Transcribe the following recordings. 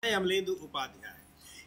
Amalendu Upadhyay.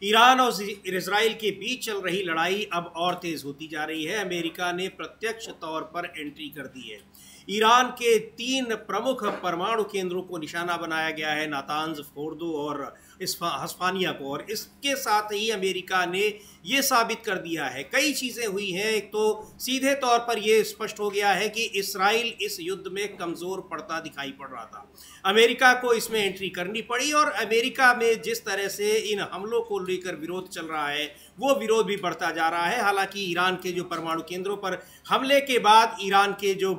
Iran और Israel के बीच चल रही लड़ाई अब और तेज होती जा रही है। अमेरिका ने प्रत्यक्ष तौर पर एंट्री कर दी है। ईरान के 3 प्रमुख परमाणु केंद्रों को निशाना बनाया गया है, नातांज, फोर्दो और हस्फानिया को। और इसके साथ ही अमेरिका ने ये साबित कर दिया है, कई चीज़ें हुई हैं। एक तो सीधे तौर पर यह स्पष्ट हो गया है कि इसराइल इस युद्ध में कमज़ोर पड़ता दिखाई पड़ रहा था। अमेरिका को इसमें एंट्री करनी पड़ी और अमेरिका में जिस तरह से इन हमलों को लेकर विरोध चल रहा है, वो विरोध भी बढ़ता जा रहा है। हालांकि ईरान के जो परमाणु केंद्रों पर हमले के बाद ईरान के जो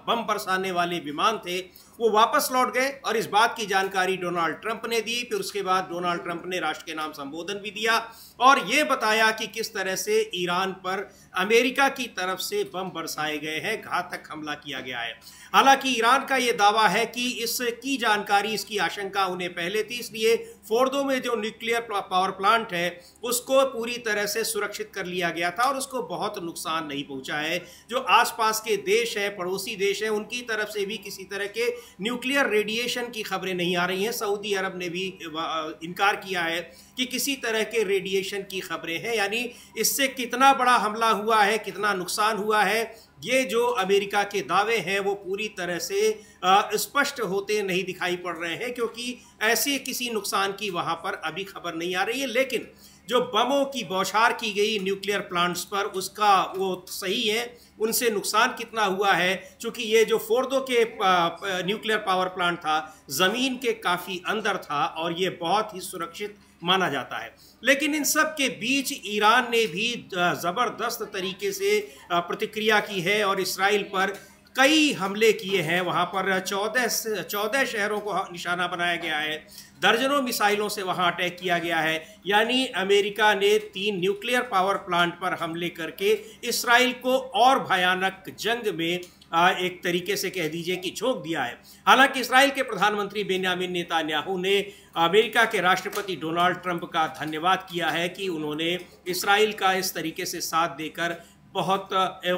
बम बरसाने वाले विमान थे वो वापस लौट गए और इस बात की जानकारी डोनाल्ड ट्रंप ने दी। फिर उसके बाद डोनाल्ड ट्रंप ने राष्ट्र के नाम संबोधन भी दिया और ये बताया कि किस तरह से ईरान पर अमेरिका की तरफ से बम बरसाए गए हैं, घातक हमला किया गया है। हालांकि ईरान का ये दावा है कि इसकी जानकारी, इसकी आशंका उन्हें पहले थी, इसलिए फोर्दो में जो न्यूक्लियर पावर प्लांट है उसको पूरी तरह से सुरक्षित कर लिया गया था और उसको बहुत नुकसान नहीं पहुंचा है। जो आसपास के देश है, पड़ोसी देश है, उनकी तरफ से भी किसी तरह के न्यूक्लियर रेडिएशन की खबरें नहीं आ रही हैं। सऊदी अरब ने भी इनकार किया है कि किसी तरह के रेडिएशन की खबरें हैं। यानी इससे कितना बड़ा हमला हुआ है, कितना नुकसान हुआ है, ये जो अमेरिका के दावे हैं वो पूरी तरह से स्पष्ट होते नहीं दिखाई पड़ रहे हैं, क्योंकि ऐसे किसी नुकसान की वहाँ पर अभी खबर नहीं आ रही है। लेकिन जो बमों की बौछार की गई न्यूक्लियर प्लांट्स पर, उसका वो सही है, उनसे नुकसान कितना हुआ है। क्योंकि ये जो फोर्दो के न्यूक्लियर पावर प्लांट था, ज़मीन के काफ़ी अंदर था और ये बहुत ही सुरक्षित माना जाता है। लेकिन इन सब के बीच ईरान ने भी ज़बरदस्त तरीके से प्रतिक्रिया की है और इसराइल पर कई हमले किए हैं। वहाँ पर 14 शहरों को निशाना बनाया गया है, दर्जनों मिसाइलों से वहाँ अटैक किया गया है। यानी अमेरिका ने 3 न्यूक्लियर पावर प्लांट पर हमले करके इसराइल को और भयानक जंग में एक तरीके से कह दीजिए कि झोंक दिया है। हालांकि इसराइल के प्रधानमंत्री बेंयामिन नेतन्याहू ने अमेरिका के राष्ट्रपति डोनाल्ड ट्रंप का धन्यवाद किया है कि उन्होंने इसराइल का इस तरीके से साथ देकर बहुत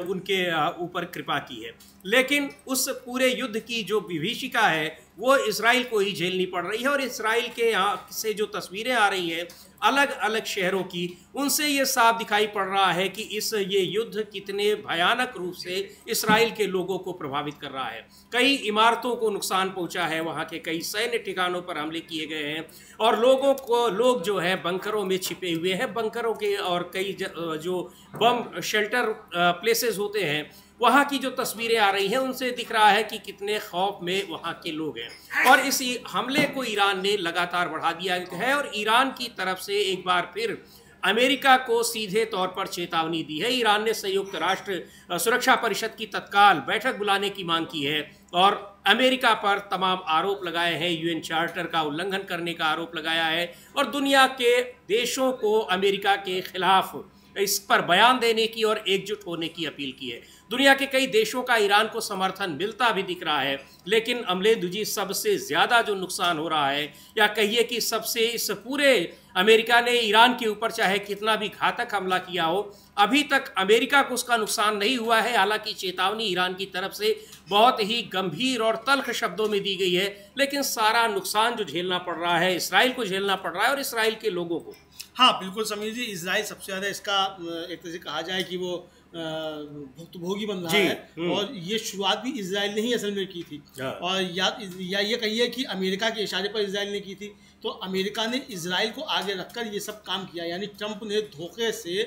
उनके ऊपर कृपा की है। लेकिन उस पूरे युद्ध की जो विभीषिका है वो इसराइल को ही झेलनी पड़ रही है। और इसराइल के यहाँ से जो तस्वीरें आ रही हैं अलग अलग शहरों की, उनसे ये साफ दिखाई पड़ रहा है कि ये युद्ध कितने भयानक रूप से इसराइल के लोगों को प्रभावित कर रहा है। कई इमारतों को नुकसान पहुंचा है, वहाँ के कई सैन्य ठिकानों पर हमले किए गए हैं और लोग जो है बंकरों में छिपे हुए हैं। बंकरों के और कई जो बम शेल्टर प्लेसेस होते हैं, वहाँ की जो तस्वीरें आ रही हैं उनसे दिख रहा है कि कितने खौफ में वहाँ के लोग हैं। और इस हमले को ईरान ने लगातार बढ़ा दिया है और ईरान की तरफ से एक बार फिर अमेरिका को सीधे तौर पर चेतावनी दी है। ईरान ने संयुक्त राष्ट्र सुरक्षा परिषद की तत्काल बैठक बुलाने की मांग की है और अमेरिका पर तमाम आरोप लगाए हैं। यूएन चार्टर का उल्लंघन करने का आरोप लगाया है और दुनिया के देशों को अमेरिका के खिलाफ इस पर बयान देने की और एकजुट होने की अपील की है। दुनिया के कई देशों का ईरान को समर्थन मिलता भी दिख रहा है। लेकिन अमलेंदु जी, सबसे ज़्यादा जो नुकसान हो रहा है, या कहिए कि सबसे इस पूरे अमेरिका ने ईरान के ऊपर चाहे कितना भी घातक हमला किया हो, अभी तक अमेरिका को उसका नुकसान नहीं हुआ है। हालांकि चेतावनी ईरान की तरफ से बहुत ही गंभीर और तल्ख शब्दों में दी गई है, लेकिन सारा नुकसान जो झेलना पड़ रहा है इसराइल को झेलना पड़ रहा है और इसराइल के लोगों को। हाँ बिल्कुल समीर जी, इसराइल सबसे ज़्यादा इसका एक तरह से कहा जाए कि वो भुक्तभोगी बन रहा है। और ये शुरुआत भी इसराइल ने ही असल में की थी। और या ये कहिए कि अमेरिका के इशारे पर इसराइल ने की थी। तो अमेरिका ने इसराइल को आगे रखकर ये सब काम किया। यानी ट्रंप ने धोखे से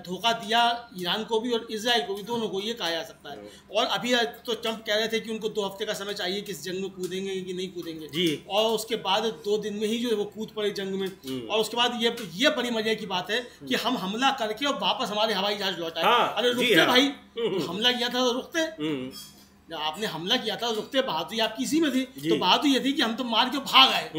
धोखा दिया ईरान को भी और इसराइल को भी, दोनों को, ये कहा जा सकता है। और अभी तो ट्रंप कह रहे थे कि उनको 2 हफ्ते का समय चाहिए कि इस जंग में कूदेंगे कि नहीं कूदेंगे, और उसके बाद 2 दिन में ही जो है वो कूद पड़े जंग में। और उसके बाद ये बड़ी मजे की बात है कि हम हमला करके और वापस हमारे हवाई जहाज लौटाए। अरे रुकते भाई, हमला किया था तो रुकते। जब आपने हमला किया था तो रुकते, बहादुरी आपकी इसी में थी। तो बहादुरी ये थी कि हम तो मार के भाग आए।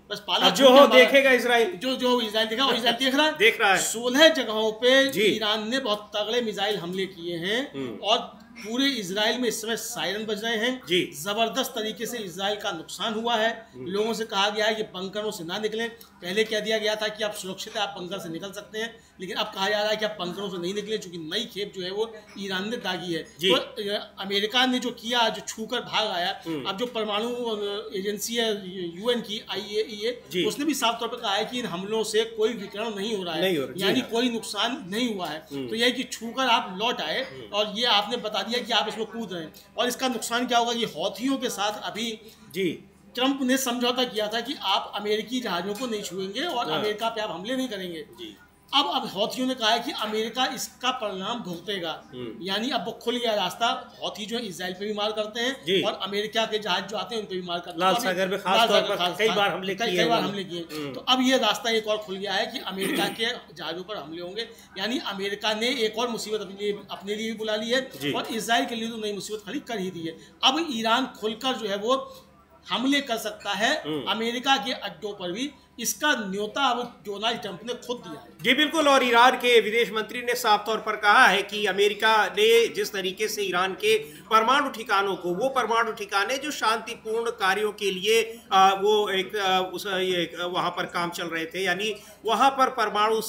बस पाला जो हो देखेगा इसराइल, जो इसराइल देखा और इसराइल देख रहा है। 16 जगहों पे ईरान ने बहुत तगड़े मिसाइल हमले किए हैं और पूरे इजराइल में इस समय सायरन बज रहे हैं जी। जबरदस्त तरीके से इजराइल का नुकसान हुआ है। लोगों से कहा गया है कि बंकरों से ना निकलें। पहले कह दिया गया था कि आप सुरक्षित है, आप बंकर से निकल सकते हैं, लेकिन अब कहा जा रहा है कि आप बंकरों से नहीं निकले, क्योंकि नई खेप जो है वो ईरान ने दागी है। तो अमेरिका ने जो किया, जो छूकर भाग आया, अब जो परमाणु एजेंसी है यूएन की IAEA, उसने भी साफ तौर पर कहा है कि इन हमलों से कोई विकिरण नहीं हो रहा है, यानी कोई नुकसान नहीं हुआ है। तो यह कि छूकर आप लौट आए और ये आपने बता दिया कि आप इसमें कूद रहे हैं। और इसका नुकसान क्या होगा कि हौथियों के साथ अभी ट्रंप ने समझौता किया था कि आप अमेरिकी जहाजों को नहीं छुएंगे और अमेरिका पे आप हमले नहीं करेंगे। अब हौथियों ने कहा है कि अमेरिका इसका परिणाम भुगतेगा, यानी अब वो खुल गया रास्ता। हौथी जो है इजराइल पे भी मार करते हैं और अमेरिका के जहाज जो आते हैं उन पे भी मार करते हैं। लाल सागर में खास तौर पर कई बार हमले किए। तो अब ये रास्ता एक और खुल गया है कि अमेरिका के जहाजों पर हमले होंगे, यानी अमेरिका ने एक और मुसीबत अपने लिए भी बुला ली है और इजराइल के लिए तो नई मुसीबत खड़ी कर ही दी है। अब ईरान खुलकर जो है वो हमले कर सकता है अमेरिका के अड्डों पर भी। इसका न्योता अब डोनाल्ड ट्रंप ने खुद दिया है। जी बिल्कुल, और ईरान के विदेश मंत्री ने साफ तौर पर कहा है कि अमेरिका ने जिस तरीके से ईरान के परमाणु ठिकानों को, वो परमाणु ठिकाने जो शांतिपूर्ण कार्यों के लिए वहां पर काम चल रहे थे, यानी वहां पर परमाणु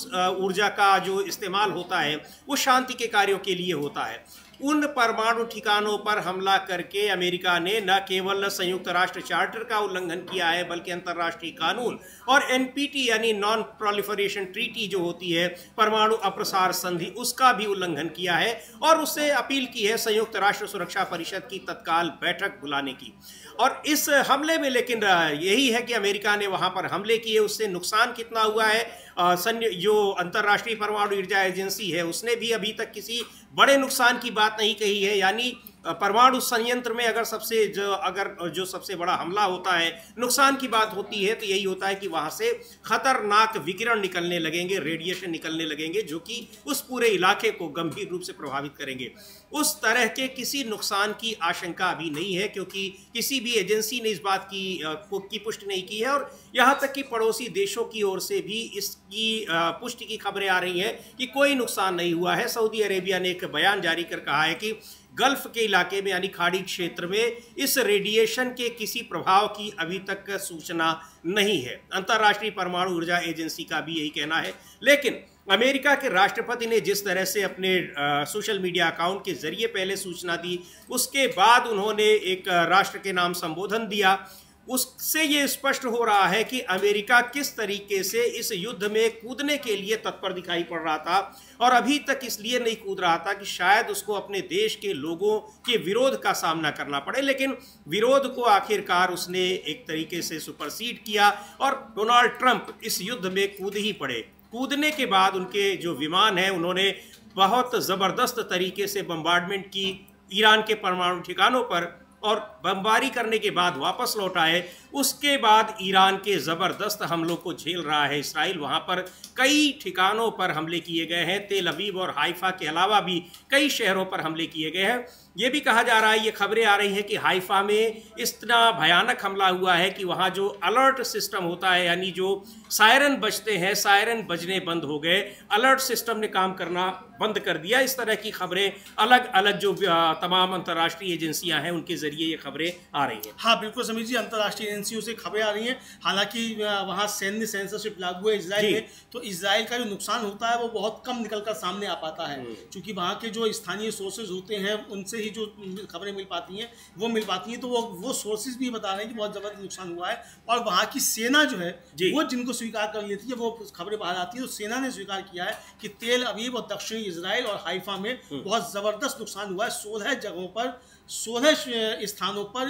ऊर्जा का जो इस्तेमाल होता है वो शांति के कार्यों के लिए होता है। उन परमाणु ठिकानों पर हमला करके अमेरिका ने न केवल संयुक्त राष्ट्र चार्टर का उल्लंघन किया है, बल्कि अंतर्राष्ट्रीय कानून और NPT यानी नॉन प्रोलिफरेशन ट्रीटी जो होती है, परमाणु अप्रसार संधि, उसका भी उल्लंघन किया है और उससे अपील की है संयुक्त राष्ट्र सुरक्षा परिषद की तत्काल बैठक बुलाने की। और इस हमले में लेकिन यही है कि अमेरिका ने वहां पर हमले किए, उससे नुकसान कितना हुआ है। जो अंतर्राष्ट्रीय परमाणु ऊर्जा एजेंसी है उसने भी अभी तक किसी बड़े नुकसान की बात नहीं कही है, यानी परमाणु संयंत्र में अगर सबसे बड़ा हमला होता है, नुकसान की बात होती है, तो यही होता है कि वहां से खतरनाक विकिरण निकलने लगेंगे, रेडिएशन निकलने लगेंगे, जो कि उस पूरे इलाके को गंभीर रूप से प्रभावित करेंगे। उस तरह के किसी नुकसान की आशंका अभी नहीं है, क्योंकि किसी भी एजेंसी ने इस बात की पुष्टि नहीं की है और यहाँ तक कि पड़ोसी देशों की ओर से भी इसकी पुष्टि की खबरें आ रही हैं कि कोई नुकसान नहीं हुआ है। सऊदी अरेबिया ने एक बयान जारी कर कहा है कि गल्फ के इलाके में यानी खाड़ी क्षेत्र में इस रेडिएशन के किसी प्रभाव की अभी तक सूचना नहीं है। अंतर्राष्ट्रीय परमाणु ऊर्जा एजेंसी का भी यही कहना है। लेकिन अमेरिका के राष्ट्रपति ने जिस तरह से अपने सोशल मीडिया अकाउंट के जरिए पहले सूचना दी, उसके बाद उन्होंने एक राष्ट्र के नाम संबोधन दिया, उससे ये स्पष्ट हो रहा है कि अमेरिका किस तरीके से इस युद्ध में कूदने के लिए तत्पर दिखाई पड़ रहा था और अभी तक इसलिए नहीं कूद रहा था कि शायद उसको अपने देश के लोगों के विरोध का सामना करना पड़े, लेकिन विरोध को आखिरकार उसने एक तरीके से सुपरसीड किया और डोनाल्ड ट्रंप इस युद्ध में कूद ही पड़े। कूदने के बाद उनके जो विमान हैं उन्होंने बहुत ज़बरदस्त तरीके से बम्बार्डमेंट की ईरान के परमाणु ठिकानों पर और बमबारी करने के बाद वापस लौट आए। उसके बाद ईरान के ज़बरदस्त हमलों को झेल रहा है इसराइल। वहाँ पर कई ठिकानों पर हमले किए गए हैं, तेल अवीव और हाइफा के अलावा भी कई शहरों पर हमले किए गए हैं। ये भी कहा जा रहा है, ये खबरें आ रही हैं कि हाइफा में इतना भयानक हमला हुआ है कि वहाँ जो अलर्ट सिस्टम होता है, यानी जो सायरन बजते हैं, सायरन बजने बंद हो गए, अलर्ट सिस्टम ने काम करना बंद कर दिया। इस तरह की खबरें अलग अलग जो तमाम अंतर्राष्ट्रीय एजेंसियां हैं उनके जरिए ये खबरें आ रही हैं। हाँ बिल्कुल समीर जी, अंतर्राष्ट्रीय एजेंसियों से खबरें आ रही हैं। हालांकि वहाँ सैन्य सेंसरशिप लागू है इजराइल में, तो इजराइल का जो नुकसान होता है वो बहुत कम निकल कर सामने आ पाता है, क्योंकि वहाँ के जो स्थानीय सोर्सेज होते हैं उनसे ही जो खबरें मिल पाती हैं वो मिल पाती हैं। तो वो सोर्सेज भी बता रहे हैं कि बहुत ज़बरदस्त नुकसान हुआ है। और वहाँ की सेना जो है वो जिनको स्वीकार कर लेती है, वो खबरें बाहर आती है, तो सेना ने स्वीकार किया है कि तेल अवीव और दक्षिणी इजराइल और हाइफा में बहुत ज़बरदस्त नुकसान हुआ है। 16 जगहों पर, 16 स्थानों पर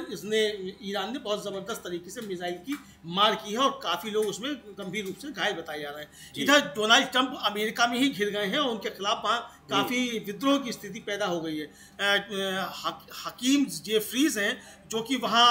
ईरान ने बहुत ज़बरदस्त तरीके से मिसाइल की मार की है और काफ़ी लोग उसमें गंभीर रूप से घायल बताए जा रहे हैं। इधर डोनाल्ड ट्रंप अमेरिका में ही घिर गए हैं और उनके खिलाफ वहाँ काफ़ी विद्रोह की स्थिति पैदा हो गई है। हकीम जेफरीज हैं जो कि वहाँ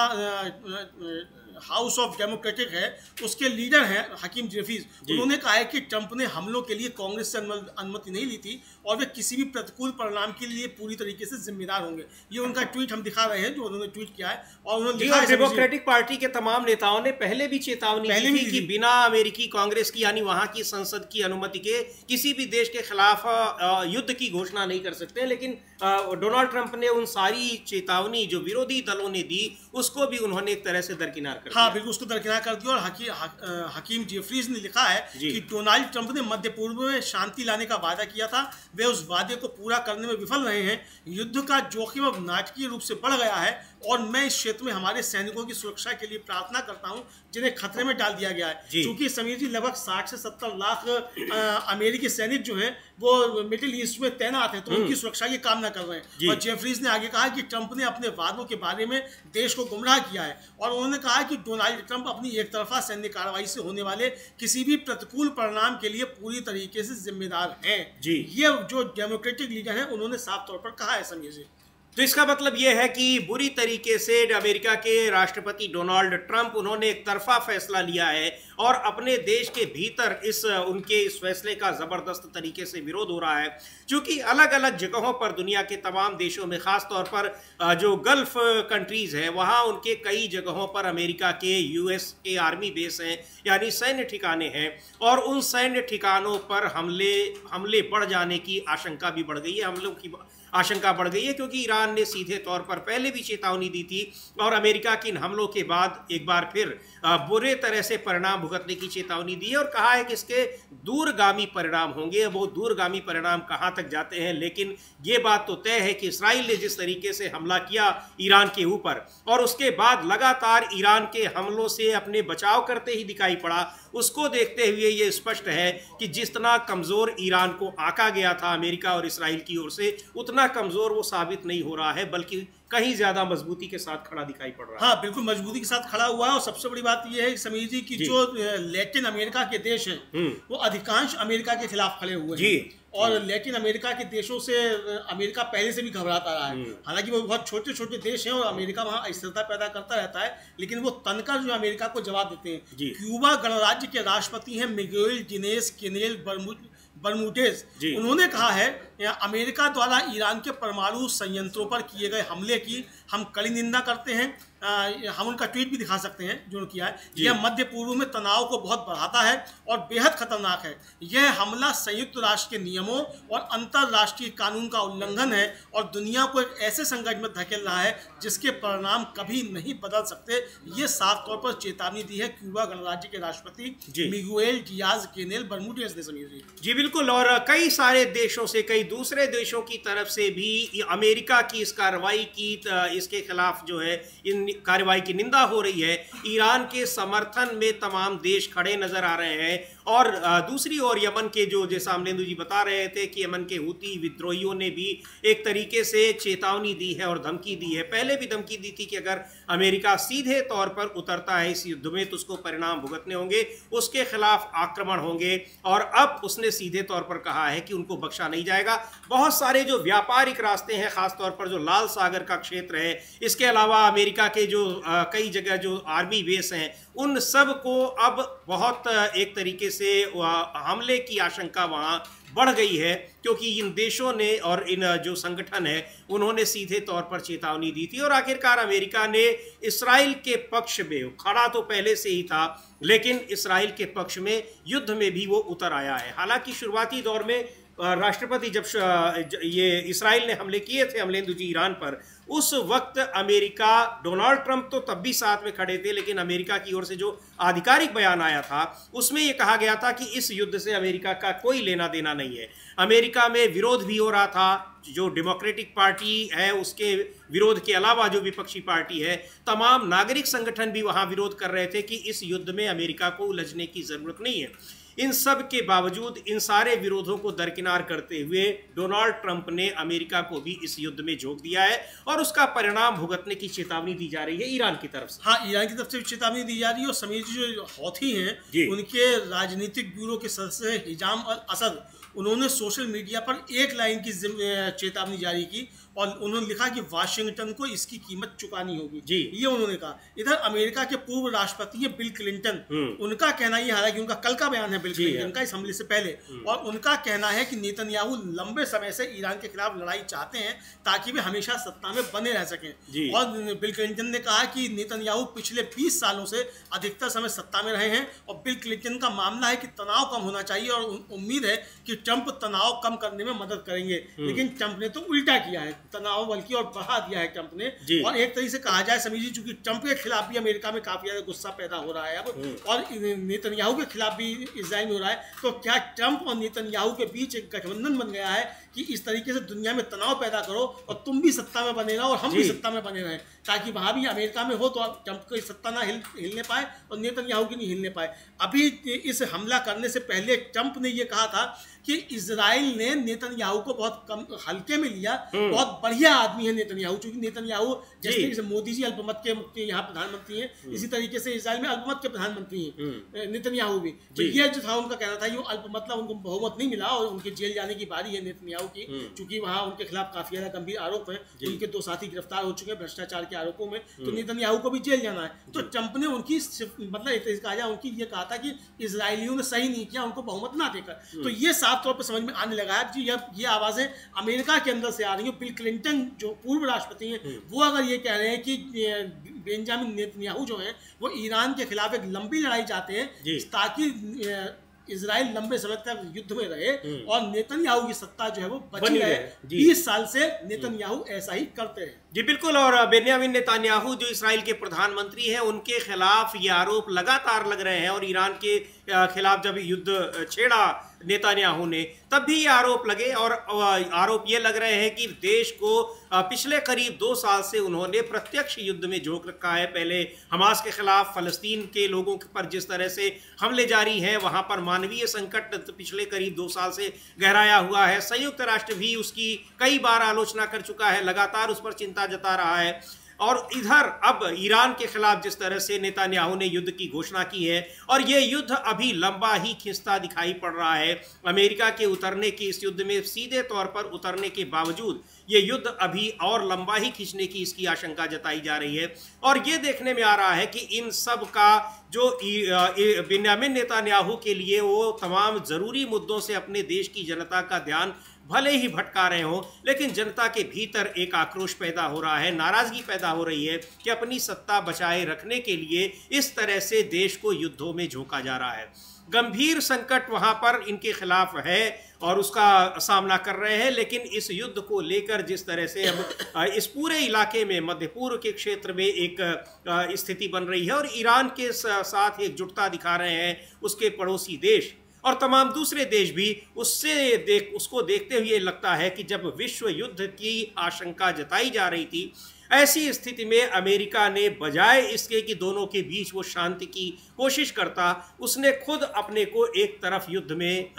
हाउस ऑफ डेमोक्रेटिक है, उसके लीडर हैं हकीम जेफरीज। उन्होंने कहा है कि ट्रंप ने हमलों के लिए कांग्रेस से अनुमति नहीं ली थी और वे किसी भी प्रतिकूल परिणाम के लिए पूरी तरीके से जिम्मेदार होंगे। ये उनका ट्वीट हम दिखा रहे हैं जो उन्होंने ट्वीट किया है। और उन्होंने लिखा है डेमोक्रेटिक पार्टी के तमाम नेताओं ने पहले भी चेतावनी दी थी कि बिना अमेरिकी कांग्रेस की यानी वहां की संसद की अनुमति के किसी भी देश के खिलाफ युद्ध की घोषणा नहीं कर सकते, लेकिन डोनाल्ड ट्रंप ने उन सारी चेतावनी जो विरोधी दलों ने दी उसको भी उन्होंने एक तरह से दरकिनार कर दिया। हाँ बिल्कुल, उसको दरकिनार कर दिया। और हकीम जेफरीज ने लिखा है कि डोनाल्ड ट्रंप ने मध्य पूर्व में शांति लाने का वादा किया था, वे उस वादे को पूरा करने में विफल रहे हैं। युद्ध का जोखिम अब नाटकीय रूप से बढ़ गया है और मैं इस क्षेत्र में हमारे सैनिकों की सुरक्षा के लिए प्रार्थना करता हूं जिन्हें खतरे में डाल दिया गया है। क्योंकि समीर जी लगभग 60 से 70 लाख अमेरिकी सैनिक जो हैं वो मिडिल ईस्ट में तैनात हैं, तो उनकी सुरक्षा की कामना कर रहे हैं। और जेफरीज ने आगे कहा कि ट्रंप ने अपने वादों के बारे में देश को गुमराह किया है और उन्होंने कहा कि डोनाल्ड ट्रंप अपनी एक तरफा सैन्य कार्रवाई से होने वाले किसी भी प्रतिकूल परिणाम के लिए पूरी तरीके से जिम्मेदार हैं। ये जो डेमोक्रेटिक लीडर हैं उन्होंने साफ तौर पर कहा है समीर जी। तो इसका मतलब यह है कि बुरी तरीके से अमेरिका के राष्ट्रपति डोनाल्ड ट्रंप उन्होंने एक तरफा फैसला लिया है और अपने देश के भीतर उनके इस फैसले का ज़बरदस्त तरीके से विरोध हो रहा है। क्योंकि अलग अलग जगहों पर दुनिया के तमाम देशों में, ख़ास तौर पर जो गल्फ़ कंट्रीज़ हैं, वहाँ उनके कई जगहों पर अमेरिका के US के आर्मी बेस हैं, यानी सैन्य ठिकाने हैं, और उन सैन्य ठिकानों पर हमले बढ़ जाने की आशंका भी बढ़ गई है। हमलों की आशंका बढ़ गई है क्योंकि ईरान ने सीधे तौर पर पहले भी चेतावनी दी थी और अमेरिका के इन हमलों के बाद एक बार फिर बुरे तरह से परिणाम भुगतने की चेतावनी दी है और कहा है कि इसके दूरगामी परिणाम होंगे। वो दूरगामी परिणाम कहाँ तक जाते हैं, लेकिन ये बात तो तय है कि इस्राइल ने जिस तरीके से हमला किया ईरान के ऊपर और उसके बाद लगातार ईरान के हमलों से अपने बचाव करते ही दिखाई पड़ा, उसको देखते हुए ये स्पष्ट है कि जितना कमज़ोर ईरान को आंका गया था अमेरिका और इस्राइल की ओर से, उतना कमज़ोर वो साबित नहीं हो रहा है, बल्कि कहीं ज़्यादा मजबूती के साथ खड़ा दिखाई पड़ रहा है। हाँ बिल्कुल, मजबूती के साथ खड़ा हुआ है। और सबसे बड़ी बात यह है समीर जी कि जो लैटिन अमेरिका के देश हैं वो अधिकांश अमेरिका के खिलाफ खड़े हुए हैं और लैटिन अमेरिका के देशों से अमेरिका पहले से भी घबराता रहा है। हालांकि वो बहुत छोटे छोटे देश हैं और अमेरिका वहाँ अस्थिरता पैदा करता रहता है, लेकिन वो तनकर जो अमेरिका को जवाब देते हैं। क्यूबा गणराज्य के राष्ट्रपति हैं मिगुएल दिनेज कैनेल बर्मुडेज, उन्होंने कहा है अमेरिका द्वारा ईरान के परमाणु संयंत्रों पर किए गए हमले की हम कड़ी निंदा करते हैं। हम उनका ट्वीट भी दिखा सकते हैं जो किया है। यह मध्य पूर्व में तनाव को बहुत बढ़ाता है और बेहद खतरनाक है। यह हमला संयुक्त राष्ट्र के नियमों और अंतर्राष्ट्रीय कानून का उल्लंघन है और दुनिया को एक ऐसे संकट में धकेल रहा है जिसके परिणाम कभी नहीं बदल सकते। ये साफ तौर पर चेतावनी दी है क्यूबा गणराज्य के राष्ट्रपति मिगुएल डियाज कैनेल बर्मुडेज ने। समीर जी बिल्कुल, और कई सारे देशों से, कई दूसरे देशों की तरफ से भी अमेरिका की इस कार्रवाई की, इसके खिलाफ जो है इन कार्रवाई की निंदा हो रही है। ईरान के समर्थन में तमाम देश खड़े नजर आ रहे हैं और दूसरी ओर यमन के जो, जैसा अमलेंदु जी बता रहे थे कि यमन के हूती विद्रोहियों ने भी एक तरीके से चेतावनी दी है और धमकी दी है। पहले भी धमकी दी थी कि अगर अमेरिका सीधे तौर पर उतरता है इस युद्ध में तो उसको परिणाम भुगतने होंगे, उसके खिलाफ आक्रमण होंगे, और अब उसने सीधे तौर पर कहा है कि उनको बख्शा नहीं जाएगा। बहुत सारे जो व्यापारिक रास्ते हैं, खासतौर पर जो लाल सागर का क्षेत्र है, इसके अलावा अमेरिका के जो कई जगह जो आर्मी बेस हैं, उन सब को अब बहुत एक तरीके से हमले की आशंका वहाँ बढ़ गई है क्योंकि इन देशों ने और इन जो संगठन है उन्होंने सीधे तौर पर चेतावनी दी थी। और आखिरकार अमेरिका ने इस्राइल के पक्ष में खड़ा तो पहले से ही था, लेकिन इस्राइल के पक्ष में युद्ध में भी वो उतर आया है। हालांकि शुरुआती दौर में राष्ट्रपति जब ये इस्राइल ने हमले किए थे अमलेंदु जी ईरान पर, उस वक्त अमेरिका, डोनाल्ड ट्रंप तो तब भी साथ में खड़े थे, लेकिन अमेरिका की ओर से जो आधिकारिक बयान आया था उसमें ये कहा गया था कि इस युद्ध से अमेरिका का कोई लेना देना नहीं है। अमेरिका में विरोध भी हो रहा था, जो डेमोक्रेटिक पार्टी है उसके विरोध के अलावा जो विपक्षी पार्टी है, तमाम नागरिक संगठन भी वहाँ विरोध कर रहे थे कि इस युद्ध में अमेरिका को उलझने की ज़रूरत नहीं है। इन सब के बावजूद, इन सारे विरोधों को दरकिनार करते हुए डोनाल्ड ट्रंप ने अमेरिका को भी इस युद्ध में झोंक दिया है और उसका परिणाम भुगतने की चेतावनी दी जा रही है ईरान की तरफ से। हाँ, ईरान की तरफ से चेतावनी दी जा रही है। और समीर जी जो हौथी हैं उनके राजनीतिक ब्यूरो के सदस्य हैं हिजाम अल असद, उन्होंने सोशल मीडिया पर एक लाइन की चेतावनी जारी की और उन्होंने लिखा कि वाशिंगटन को इसकी कीमत चुकानी होगी। ये उन्होंने कहा। इधर अमेरिका के पूर्व राष्ट्रपति हैं बिल क्लिंटन, उनका कहना ये, हालांकि उनका कल का बयान है बिल क्लिंटन का इस हमले से पहले, और उनका कहना है कि नेतन्याहू लंबे समय से ईरान के खिलाफ लड़ाई चाहते हैं ताकि वे हमेशा सत्ता में में बने रह सकें। और बिल क्लिंटन ने कहा कि नेतन्याहू पिछले 20 सालों से अधिकतर समय सत्ता में रहे हैं और बिल क्लिंटन का मामला है कि तनाव कम होना चाहिए और उम्मीद है कि ट्रंप तनाव कम करने में मदद करेंगे। लेकिन ट्रंप ने तो उल्टा किया है, तनाव बल्कि और बढ़ा दिया है ट्रंप ने। और एक तरीके से कहा जाए समीर जी, चूंकि ट्रंप के खिलाफ भी अमेरिका में काफी ज्यादा गुस्सा पैदा हो रहा है अब, और नेतन्याहू के खिलाफ भी इजराइल में हो रहा है, तो क्या ट्रंप और नेतन्याहू के बीच एक गठबंधन बन गया है कि इस तरीके से दुनिया में तनाव पैदा करो और तुम भी सत्ता में बने रहो और हम भी सत्ता में बने रहें, ताकि वहां भी अमेरिका में हो तो ट्रंप की सत्ता ना हिलने पाए और नेतन्याहू की नहीं हिलने पाए। अभी इस हमला करने से पहले ट्रंप ने यह कहा था कि इजराइल ने नेतन्याहू को बहुत कम हल्के में लिया, बहुत बढ़िया आदमी है नेतन्याहू, क्योंकि नेतन्याहू जिस तरीके से मोदी जी अल्पमत के यहाँ प्रधानमंत्री हैं, इसी तरीके से इजराइल में अल्पमत के प्रधानमंत्री हैं नेतन्याहू भी। तो ये जो था उनका कहना था, ये मतलब उनको बहुमत नहीं मिला और उनके जेल जाने की बारी है नेतन्याहू की, क्योंकि वहाँ उनके खिलाफ काफी ज्यादा गंभीर आरोप है। उनके 2 साथी गिरफ्तार हो चुके हैं भ्रष्टाचार के आरोपों में, तो नेतन्याहू को भी जेल जाना है। तो ट्रंप ने उनकी मतलब एक तरीके से कहा जाए उनकी ये कहा था कि इजरायलियों ने सही नहीं किया उनको बहुमत ना देकर। तो ये साफ तौर पर समझ में आने लगा है जी, ये आवाजें अमेरिका के अंदर से आ रही है। बिल क्लिंटन जो पूर्व राष्ट्रपति हैं, वो अगर ये कह रहे हैं कि बेंजामिन नेतन्याहू जो है वो ईरान के खिलाफ एक लंबी लड़ाई चाहते हैं ताकि इजराइल लंबे समय तक युद्ध में रहे और नेतन्याहू की सत्ता जो है वो बची रहे। 20 साल से नेतन्याहू ऐसा ही करते हैं। जी बिल्कुल। और बेंयामिन नेतन्याहू जो इजराइल के प्रधानमंत्री हैं, उनके खिलाफ ये आरोप लगातार लग रहे हैं और ईरान के खिलाफ जब युद्ध छेड़ा नेतन्याहू ने तब भी ये आरोप लगे और आरोप ये लग रहे हैं कि देश को पिछले करीब 2 साल से उन्होंने प्रत्यक्ष युद्ध में झोंक रखा है। पहले हमास के खिलाफ फलस्तीन के लोगों पर जिस तरह से हमले जारी हैं, वहाँ पर मानवीय संकट पिछले करीब 2 साल से गहराया हुआ है। संयुक्त राष्ट्र भी उसकी कई बार आलोचना कर चुका है, लगातार उस पर चिंता जता रहा है। और इधर अब ईरान के खिलाफ जिस तरह से नेतन्याहू ने युद्ध की घोषणा की है और ये युद्ध अभी लंबा ही खिंचता दिखाई पड़ रहा है। अमेरिका के उतरने की इस युद्ध में सीधे तौर पर उतरने के बावजूद ये युद्ध अभी और लंबा ही खींचने की इसकी आशंका जताई जा रही है। और ये देखने में आ रहा है कि इन सब का जो बेंयामिन नेतन्याहू के लिए वो तमाम ज़रूरी मुद्दों से अपने देश की जनता का ध्यान भले ही भटका रहे हों, लेकिन जनता के भीतर एक आक्रोश पैदा हो रहा है, नाराजगी पैदा हो रही है कि अपनी सत्ता बचाए रखने के लिए इस तरह से देश को युद्धों में झोंका जा रहा है। गंभीर संकट वहां पर इनके खिलाफ है और उसका सामना कर रहे हैं, लेकिन इस युद्ध को लेकर जिस तरह से अब इस पूरे इलाके में मध्य पूर्व के क्षेत्र में एक स्थिति बन रही है और ईरान के साथ एकजुटता दिखा रहे हैं उसके पड़ोसी देश और तमाम दूसरे देश भी, उसको देखते हुए लगता है कि जब विश्व युद्ध की आशंका जताई जा रही थी, ऐसी स्थिति में अमेरिका ने बजाय इसके कि दोनों के बीच वो शांति की कोशिश करता, उसने खुद अपने को एक तरफ युद्ध में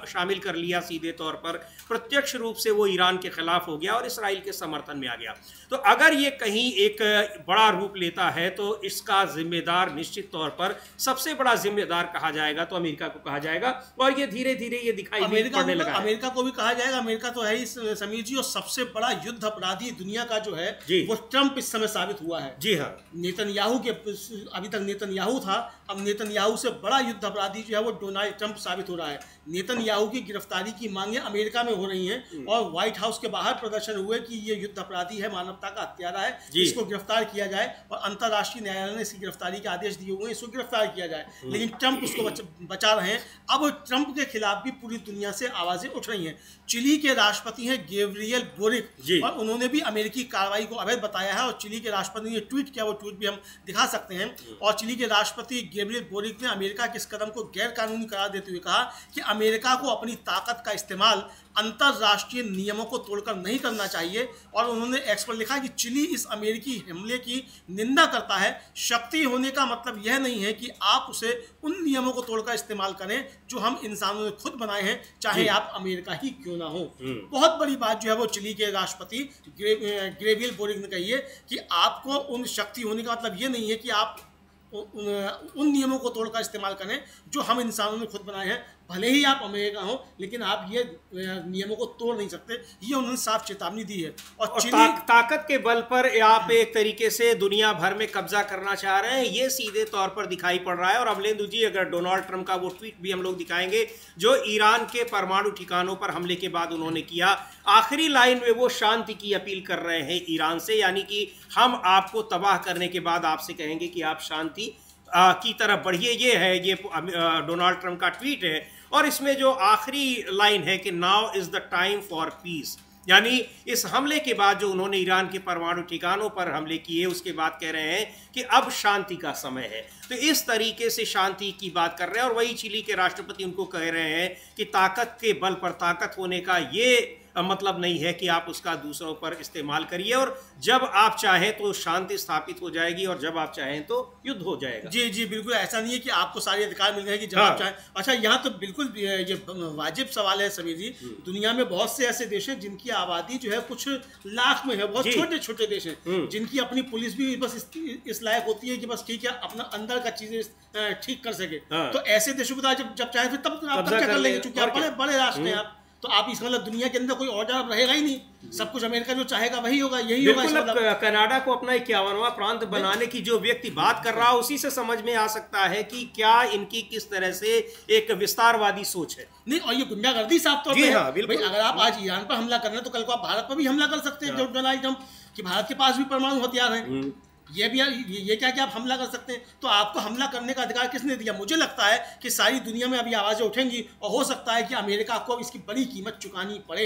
शामिल कर लिया। सीधे तौर पर प्रत्यक्ष रूप से वो ईरान के खिलाफ हो गया और इसराइल के समर्थन में आ गया। तो अगर ये कहीं एक बड़ा रूप लेता है तो इसका जिम्मेदार निश्चित तौर पर सबसे बड़ा जिम्मेदार कहा जाएगा तो अमेरिका को कहा जाएगा और ये धीरे धीरे ये दिखाई पड़ने लगा। अमेरिका को भी कहा जाएगा। अमेरिका तो है ही समीर जी, और सबसे बड़ा युद्ध अपराधी दुनिया का जो है वो ट्रंप इस समय साबित हुआ है। जी हाँ, नेतन्याहू के अभी तक नेतन्याहू था, अब नेतन्याहू से बड़ा युद्ध अपराधी जो है वो डोनाल्ड ट्रंप साबित हो रहा है। नेतन्याहू की गिरफ्तारी की मांगें अमेरिका में हो रही हैं और व्हाइट हाउस के बाहर प्रदर्शन हुए कि ये युद्ध अपराधी है, मानवता का हत्यारा है, इसको गिरफ्तार किया जाए और अंतर्राष्ट्रीय न्यायालय ने इसकी गिरफ्तारी के आदेश दिए हुए हैं, इसको गिरफ्तार किया जाए। लेकिन ट्रंप उसको बचा रहे हैं। अब ट्रंप के खिलाफ भी पूरी दुनिया से आवाजें उठ रही हैं। चिली के राष्ट्रपति हैं गैब्रियल बोरिक और उन्होंने भी अमेरिकी कार्रवाई को अवैध बताया है और चिली के राष्ट्रपति ने ट्वीट किया, वो ट्वीट भी हम दिखा सकते हैं। और चिली के राष्ट्रपति गैब्रियल बोरिक ने अमेरिका के इस कदम को गैर कानूनी करार देते हुए कहा कि अमेरिका को अपनी ताकत का इस्तेमाल अंतर्राष्ट्रीय नियमों को तोड़कर नहीं करना चाहिए। और उन्होंने एक्स पर लिखा कि चिली इस अमेरिकी हमले की निंदा करता है। शक्ति होने का मतलब यह नहीं है कि आप उसे उन नियमों को तोड़कर इस्तेमाल करें जो हम इंसानों ने खुद बनाए हैं, चाहे आप अमेरिका ही क्यों ना हो। बहुत बड़ी बात जो है वो चिली के राष्ट्रपति गैब्रियल बोरिक ने कही है कि आपको उन शक्ति होने का मतलब ये नहीं है कि आप उन नियमों को तोड़कर इस्तेमाल करें जो हम इंसानों ने खुद बनाए हैं। भले ही आप अमेरिका हो, लेकिन आप ये नियमों को तोड़ नहीं सकते, ये उन्होंने साफ चेतावनी दी है। और ताकत के बल पर आप एक तरीके से दुनिया भर में कब्जा करना चाह रहे हैं, ये सीधे तौर पर दिखाई पड़ रहा है। और अमलेंदु जी, अगर डोनाल्ड ट्रंप का वो ट्वीट भी हम लोग दिखाएंगे जो ईरान के परमाणु ठिकानों पर हमले के बाद उन्होंने किया, आखिरी लाइन में वो शांति की अपील कर रहे हैं ईरान से, यानी कि हम आपको तबाह करने के बाद आपसे कहेंगे कि आप शांति की तरफ बढ़िए। ये है, ये डोनाल्ड ट्रंप का ट्वीट है। और इसमें जो आखिरी लाइन है कि now is the time for piece, यानी इस हमले के बाद जो उन्होंने ईरान के परमाणु ठिकानों पर हमले किए उसके बाद कह रहे हैं कि अब शांति का समय है। तो इस तरीके से शांति की बात कर रहे हैं। और वही चिली के राष्ट्रपति उनको कह रहे हैं कि ताकत के बल पर ताकत होने का ये मतलब नहीं है कि आप उसका दूसरों पर इस्तेमाल करिए, और जब आप चाहें तो शांति स्थापित हो जाएगी और जब आप चाहें तो युद्ध हो जाएगा। जी जी, बिल्कुल ऐसा नहीं है कि आपको सारे अधिकार मिल गए कि जब आप चाहें। अच्छा, यहाँ तो बिल्कुल ये वाजिब सवाल है समीर जी, दुनिया में बहुत से ऐसे देश हैं जिनकी आबादी जो है कुछ लाख में है, बहुत छोटे छोटे देश हैं जिनकी अपनी पुलिस भी बस इस लायक होती है कि बस ठीक है अपना अंदर का चीजें ठीक कर सके। तो ऐसे देशों को जब चाहे फिर तब आप कब्जा कर लेंगे, क्योंकि आप बड़े बड़े राष्ट्र हैं आप। तो आप इस मतलब दुनिया के अंदर कोई ऑर्डर रहेगा ही नहीं, सब कुछ अमेरिका जो चाहेगा वही होगा, यही होगा। कनाडा को अपना 51वां प्रांत बनाने की जो व्यक्ति बात कर रहा है उसी से समझ में आ सकता है कि क्या इनकी किस तरह से एक विस्तारवादी सोच है। नहीं, और ये गुंडागर्दी साफ तौर पे है। भाई अगर आप आज ईरान पर हमला कर रहे हैं तो कल को आप भारत पर भी हमला कर सकते हैं। डोनाल्ड ट्रंप कि भारत के पास भी परमाणु हथियार हैं, ये क्या कि आप हमला कर सकते हैं। तो आपको हमला करने का अधिकार किसने दिया? मुझे लगता है कि सारी दुनिया में अभी आवाज़ें उठेंगी और हो सकता है कि अमेरिका को अब इसकी बड़ी कीमत चुकानी पड़े।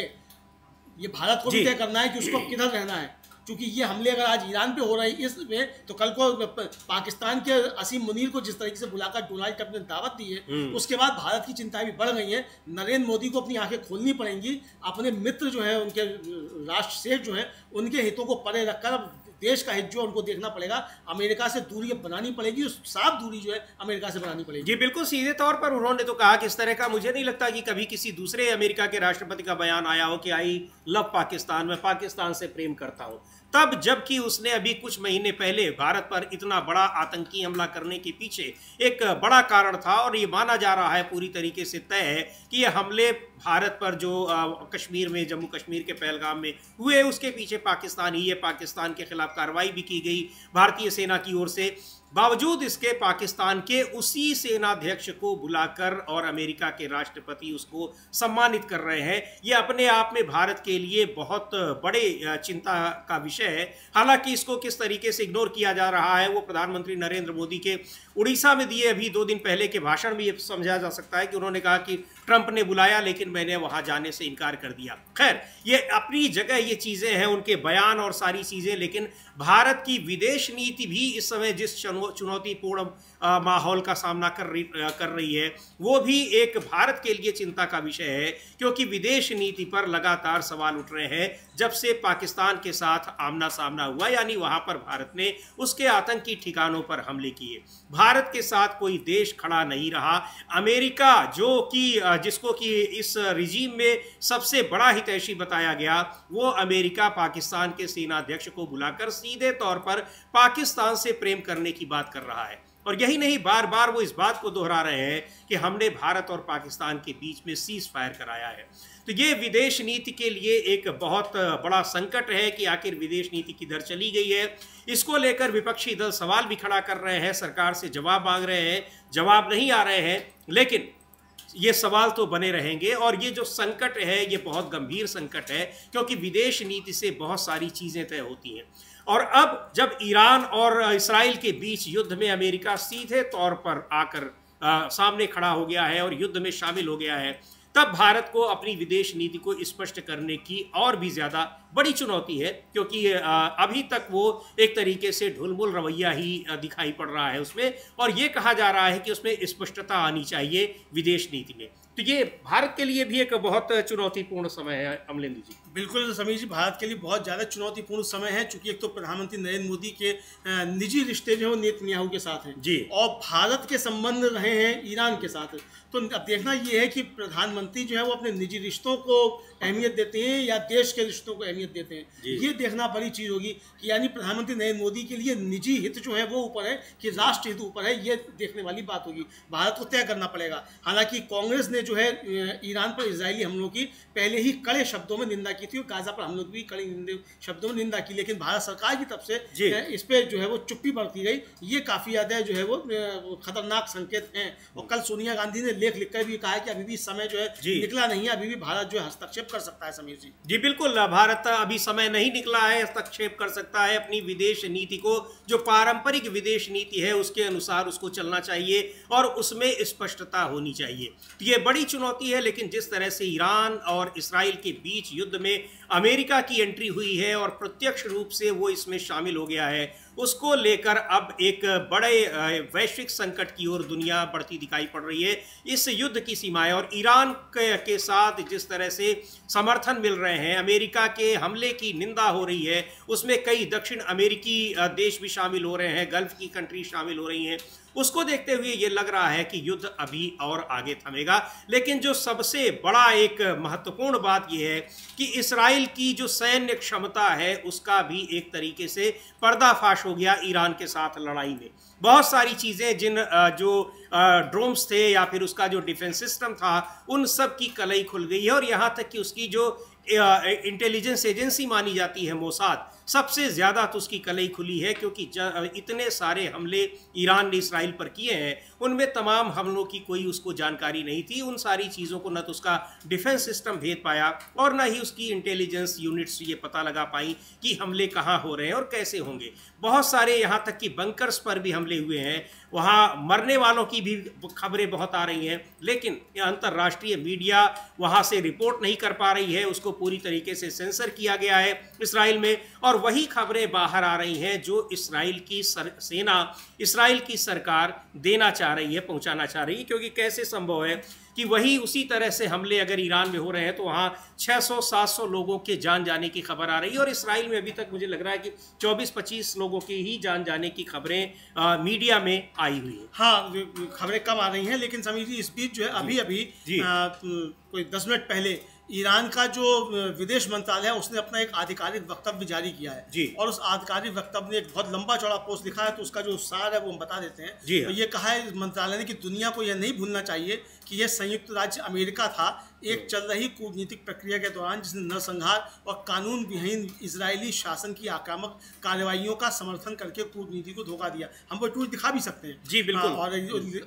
ये भारत को भी तय करना है कि उसको किधर रहना है, क्योंकि ये हमले अगर आज ईरान पे हो रहे हैं इसमें, तो कल को पाकिस्तान के असीम मुनीर को जिस तरीके से बुलाकर डोनाल्ड ट्रंप ने दावत दी है, उसके बाद भारत की चिंताएं भी बढ़ गई हैं। नरेंद्र मोदी को अपनी आंखें खोलनी पड़ेंगी, अपने मित्र जो है उनके राष्ट्र से जो है उनके हितों को परे रखकर अब देश का हित जो उनको देखना पड़ेगा, अमेरिका से दूरी बनानी पड़ेगी, साफ दूरी जो है अमेरिका से बनानी पड़ेगी। जी बिल्कुल, सीधे तौर पर उन्होंने तो कहा कि इस तरह का मुझे नहीं लगता कि कभी किसी दूसरे अमेरिका के राष्ट्रपति का बयान आया हो कि आई लव पाकिस्तान, मैं पाकिस्तान से प्रेम करता हूं। तब जबकि उसने अभी कुछ महीने पहले भारत पर इतना बड़ा आतंकी हमला करने के पीछे एक बड़ा कारण था, और ये माना जा रहा है पूरी तरीके से तय है कि ये हमले भारत पर जो कश्मीर में, जम्मू कश्मीर के पहलगाम में हुए, उसके पीछे पाकिस्तान ही है। पाकिस्तान के खिलाफ कार्रवाई भी की गई भारतीय सेना की ओर से। बावजूद इसके पाकिस्तान के उसी सेनाध्यक्ष को बुलाकर और अमेरिका के राष्ट्रपति उसको सम्मानित कर रहे हैं। ये अपने आप में भारत के लिए बहुत बड़े चिंता का विषय है। हालांकि इसको किस तरीके से इग्नोर किया जा रहा है वो प्रधानमंत्री नरेंद्र मोदी के उड़ीसा में दिए अभी 2 दिन पहले के भाषण में ये समझा जा सकता है कि उन्होंने कहा कि ट्रंप ने बुलाया लेकिन मैंने वहां जाने से इनकार कर दिया। खैर, ये अपनी जगह ये चीज़ें हैं, उनके बयान और सारी चीज़ें, लेकिन भारत की विदेश नीति भी इस समय जिस चुनौतीपूर्ण माहौल का सामना कर रही है वो भी एक भारत के लिए चिंता का विषय है, क्योंकि विदेश नीति पर लगातार सवाल उठ रहे हैं जब से पाकिस्तान के साथ आमना सामना हुआ, यानी वहां पर भारत ने उसके आतंकी ठिकानों पर हमले किए। भारत के साथ कोई देश खड़ा नहीं रहा। अमेरिका जिसको कि इस रिजीम में सबसे बड़ा हितैषी बताया गया, वो अमेरिका पाकिस्तान के सेनाध्यक्ष को बुलाकर सीधे तौर पर पाकिस्तान से प्रेम करने की बात कर रहा है। और यही नहीं, बार बार वो इस बात को दोहरा रहे हैं कि हमने भारत और पाकिस्तान के बीच में सीज फायर कराया है। तो ये विदेश नीति के लिए एक बहुत बड़ा संकट है कि आखिर विदेश नीति किधर चली गई है। इसको लेकर विपक्षी दल सवाल भी खड़ा कर रहे हैं, सरकार से जवाब मांग रहे हैं, जवाब नहीं आ रहे हैं, लेकिन ये सवाल तो बने रहेंगे। और ये जो संकट है ये बहुत गंभीर संकट है, क्योंकि विदेश नीति से बहुत सारी चीज़ें तय होती हैं। और अब जब ईरान और इस्राइल के बीच युद्ध में अमेरिका सीधे तौर पर आकर सामने खड़ा हो गया है और युद्ध में शामिल हो गया है, तब भारत को अपनी विदेश नीति को स्पष्ट करने की और भी ज़्यादा बड़ी चुनौती है, क्योंकि अभी तक वो एक तरीके से ढुलमुल रवैया ही दिखाई पड़ रहा है उसमें, और ये कहा जा रहा है कि उसमें स्पष्टता आनी चाहिए विदेश नीति में। तो ये भारत के लिए भी एक बहुत चुनौतीपूर्ण समय है अमलेंदु जी। बिल्कुल समीर जी, भारत के लिए बहुत ज़्यादा चुनौतीपूर्ण समय है, चूंकि एक तो प्रधानमंत्री नरेंद्र मोदी के निजी रिश्ते जो है नेतन्याहू के साथ हैं जी, और भारत के संबंध रहे हैं ईरान के साथ। तो अब देखना ये है कि प्रधानमंत्री जो है वो अपने निजी रिश्तों को अहमियत देते हैं या देश के रिश्तों को अहमियत देते हैं। ये देखना बड़ी चीज़ होगी कि यानी प्रधानमंत्री नरेंद्र मोदी के लिए निजी हित जो है वो ऊपर है कि राष्ट्र हित ऊपर है, ये देखने वाली बात होगी। भारत को तय करना पड़ेगा। हालांकि कांग्रेस ने ने जो है ईरान पर इजरायली हमलों की पहले ही कड़े शब्दों में निंदा की थी और गाजा पर हमलों की भी कड़ी शब्दों में निंदा की, लेकिन भारत सरकार की तरफ से इस पर जो है वो चुप्पी बरती गई। ये काफ़ी ज़्यादा जो है वो खतरनाक संकेत हैं। और कल सोनिया गांधी ने लेख लिखकर भी कहा है कि अभी भी समय जो है निकला नहीं है, अभी भी भारत जो है हस्तक्षेप कर सकता है। समीर जी, जी बिल्कुल, भारत अभी समय नहीं निकला है, हस्तक्षेप कर सकता है। अपनी विदेश नीति को, जो पारंपरिक विदेश नीति है उसके अनुसार उसको चलना चाहिए और उसमें स्पष्टता होनी चाहिए। तो ये बड़ी चुनौती है, लेकिन जिस तरह से ईरान और इस्राइल के बीच युद्ध में अमेरिका की एंट्री हुई है और प्रत्यक्ष रूप से वो इसमें शामिल हो गया है, उसको लेकर अब एक बड़े वैश्विक संकट की ओर दुनिया बढ़ती दिखाई पड़ रही है। इस युद्ध की सीमाएं और ईरान के साथ जिस तरह से समर्थन मिल रहे हैं, अमेरिका के हमले की निंदा हो रही है, उसमें कई दक्षिण अमेरिकी देश भी शामिल हो रहे हैं, गल्फ की कंट्री शामिल हो रही हैं, उसको देखते हुए ये लग रहा है कि युद्ध अभी और आगे थमेगा। लेकिन जो सबसे बड़ा एक महत्वपूर्ण बात यह है कि इस्राइल की जो सैन्य क्षमता है उसका भी एक तरीके से पर्दाफाश हो गया ईरान के साथ लड़ाई में। बहुत सारी चीज़ें जो ड्रोन्स थे या फिर उसका जो डिफेंस सिस्टम था, उन सब की कलई खुल गई है। और यहाँ तक कि उसकी जो इंटेलिजेंस एजेंसी मानी जाती है मोसाद, सबसे ज़्यादा तो उसकी कलई खुली है, क्योंकि इतने सारे हमले ईरान ने इसराइल पर किए हैं, उनमें तमाम हमलों की कोई उसको जानकारी नहीं थी। उन सारी चीज़ों को न तो उसका डिफेंस सिस्टम भेद पाया और न ही उसकी इंटेलिजेंस यूनिट्स ये पता लगा पाई कि हमले कहाँ हो रहे हैं और कैसे होंगे। बहुत सारे यहाँ तक कि बंकर्स पर भी हमले हुए हैं, वहाँ मरने वालों की भी खबरें बहुत आ रही हैं, लेकिन अंतर्राष्ट्रीय मीडिया वहाँ से रिपोर्ट नहीं कर पा रही है, उसको पूरी तरीके से सेंसर किया गया है इसराइल में। और वही खबरें बाहर आ रही हैं जो इसराइल की सेना, इसराइल की सरकार देना चाह रही है, पहुंचाना चाह रही है। क्योंकि कैसे संभव है कि वही उसी तरह से हमले अगर ईरान में हो रहे हैं तो वहाँ 600-700 लोगों के जान जाने की खबर आ रही है, और इसराइल में अभी तक मुझे लग रहा है कि 24-25 लोगों के ही जान जाने की खबरें मीडिया में आई हुई हैं। हाँ, खबरें कम आ रही हैं, लेकिन समीर जी इस बीच जो है अभी कोई 10 मिनट पहले ईरान का जो विदेश मंत्रालय है उसने अपना एक आधिकारिक वक्तव्य जारी किया है और उस आधिकारिक वक्तव्य ने एक बहुत लंबा चौड़ा पोस्ट लिखा है, तो उसका जो सार है वो हम बता देते हैं। तो ये कहा है मंत्रालय ने कि दुनिया को यह नहीं भूलना चाहिए कि यह संयुक्त राज्य अमेरिका था एक चल रही कूटनीतिक प्रक्रिया के दौरान जिसने नरसंहार और कानून विहीन इजरायली शासन की आक्रामक कार्रवाइयों का समर्थन करके कूटनीति को धोखा दिया। हम वो ट्वीट दिखा भी सकते हैं। जी बिल्कुल। और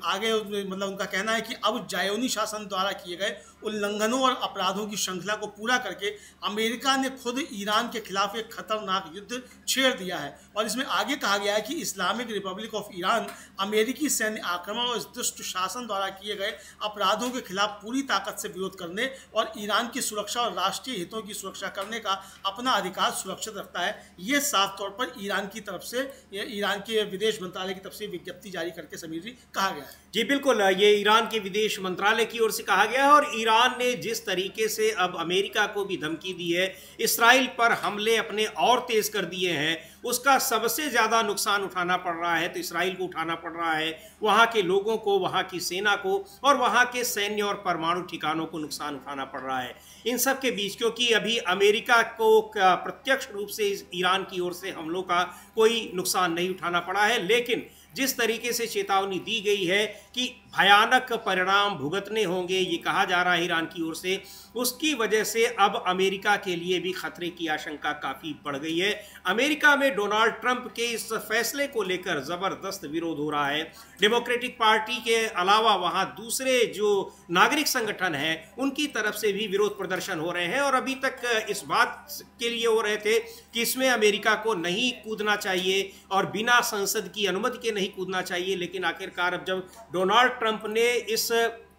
आगे मतलब उनका कहना है कि अब जायोनी शासन द्वारा किए गए उल्लंघनों और अपराधों की श्रृंखला को पूरा करके अमेरिका ने खुद ईरान के खिलाफ एक खतरनाक युद्ध छेड़ दिया है। और इसमें आगे कहा गया है कि इस्लामिक रिपब्लिक ऑफ ईरान अमेरिकी सैन्य आक्रमण और इस दुष्ट शासन द्वारा किए गए अपराधों के खिलाफ पूरी ताकत से विरोध करने और ईरान की सुरक्षा और राष्ट्रीय हितों की सुरक्षा करने का अपना अधिकार सुरक्षित रखता है। ये साफ तौर पर ईरान की तरफ से, ईरान के विदेश मंत्रालय की तरफ से विज्ञप्ति जारी करके समीर जी कहा गया है। जी बिल्कुल, ये ईरान के विदेश मंत्रालय की ओर से कहा गया है। और ईरान ने जिस तरीके से अब अमेरिका को भी धमकी दी है, इसराइल पर हमले अपने और तेज कर दिए हैं, उसका सबसे ज़्यादा नुकसान उठाना पड़ रहा है तो इसराइल को उठाना पड़ रहा है, वहाँ के लोगों को, वहाँ की सेना को और वहाँ के सैन्य और परमाणु ठिकानों को नुकसान उठाना पड़ रहा है। इन सब के बीच, क्योंकि अभी अमेरिका को प्रत्यक्ष रूप से ईरान की ओर से हमलों का कोई नुकसान नहीं उठाना पड़ा है, लेकिन जिस तरीके से चेतावनी दी गई है कि भयानक परिणाम भुगतने होंगे, ये कहा जा रहा है ईरान की ओर से, उसकी वजह से अब अमेरिका के लिए भी खतरे की आशंका काफ़ी बढ़ गई है। अमेरिका में डोनाल्ड ट्रंप के इस फैसले को लेकर ज़बरदस्त विरोध हो रहा है। डेमोक्रेटिक पार्टी के अलावा वहाँ दूसरे जो नागरिक संगठन हैं उनकी तरफ से भी विरोध प्रदर्शन हो रहे हैं, और अभी तक इस बात के लिए हो रहे थे कि इसमें अमेरिका को नहीं कूदना चाहिए और बिना संसद की अनुमति के नहीं कूदना चाहिए। लेकिन आखिरकार अब जब डोनाल्ड ट्रंप ने इस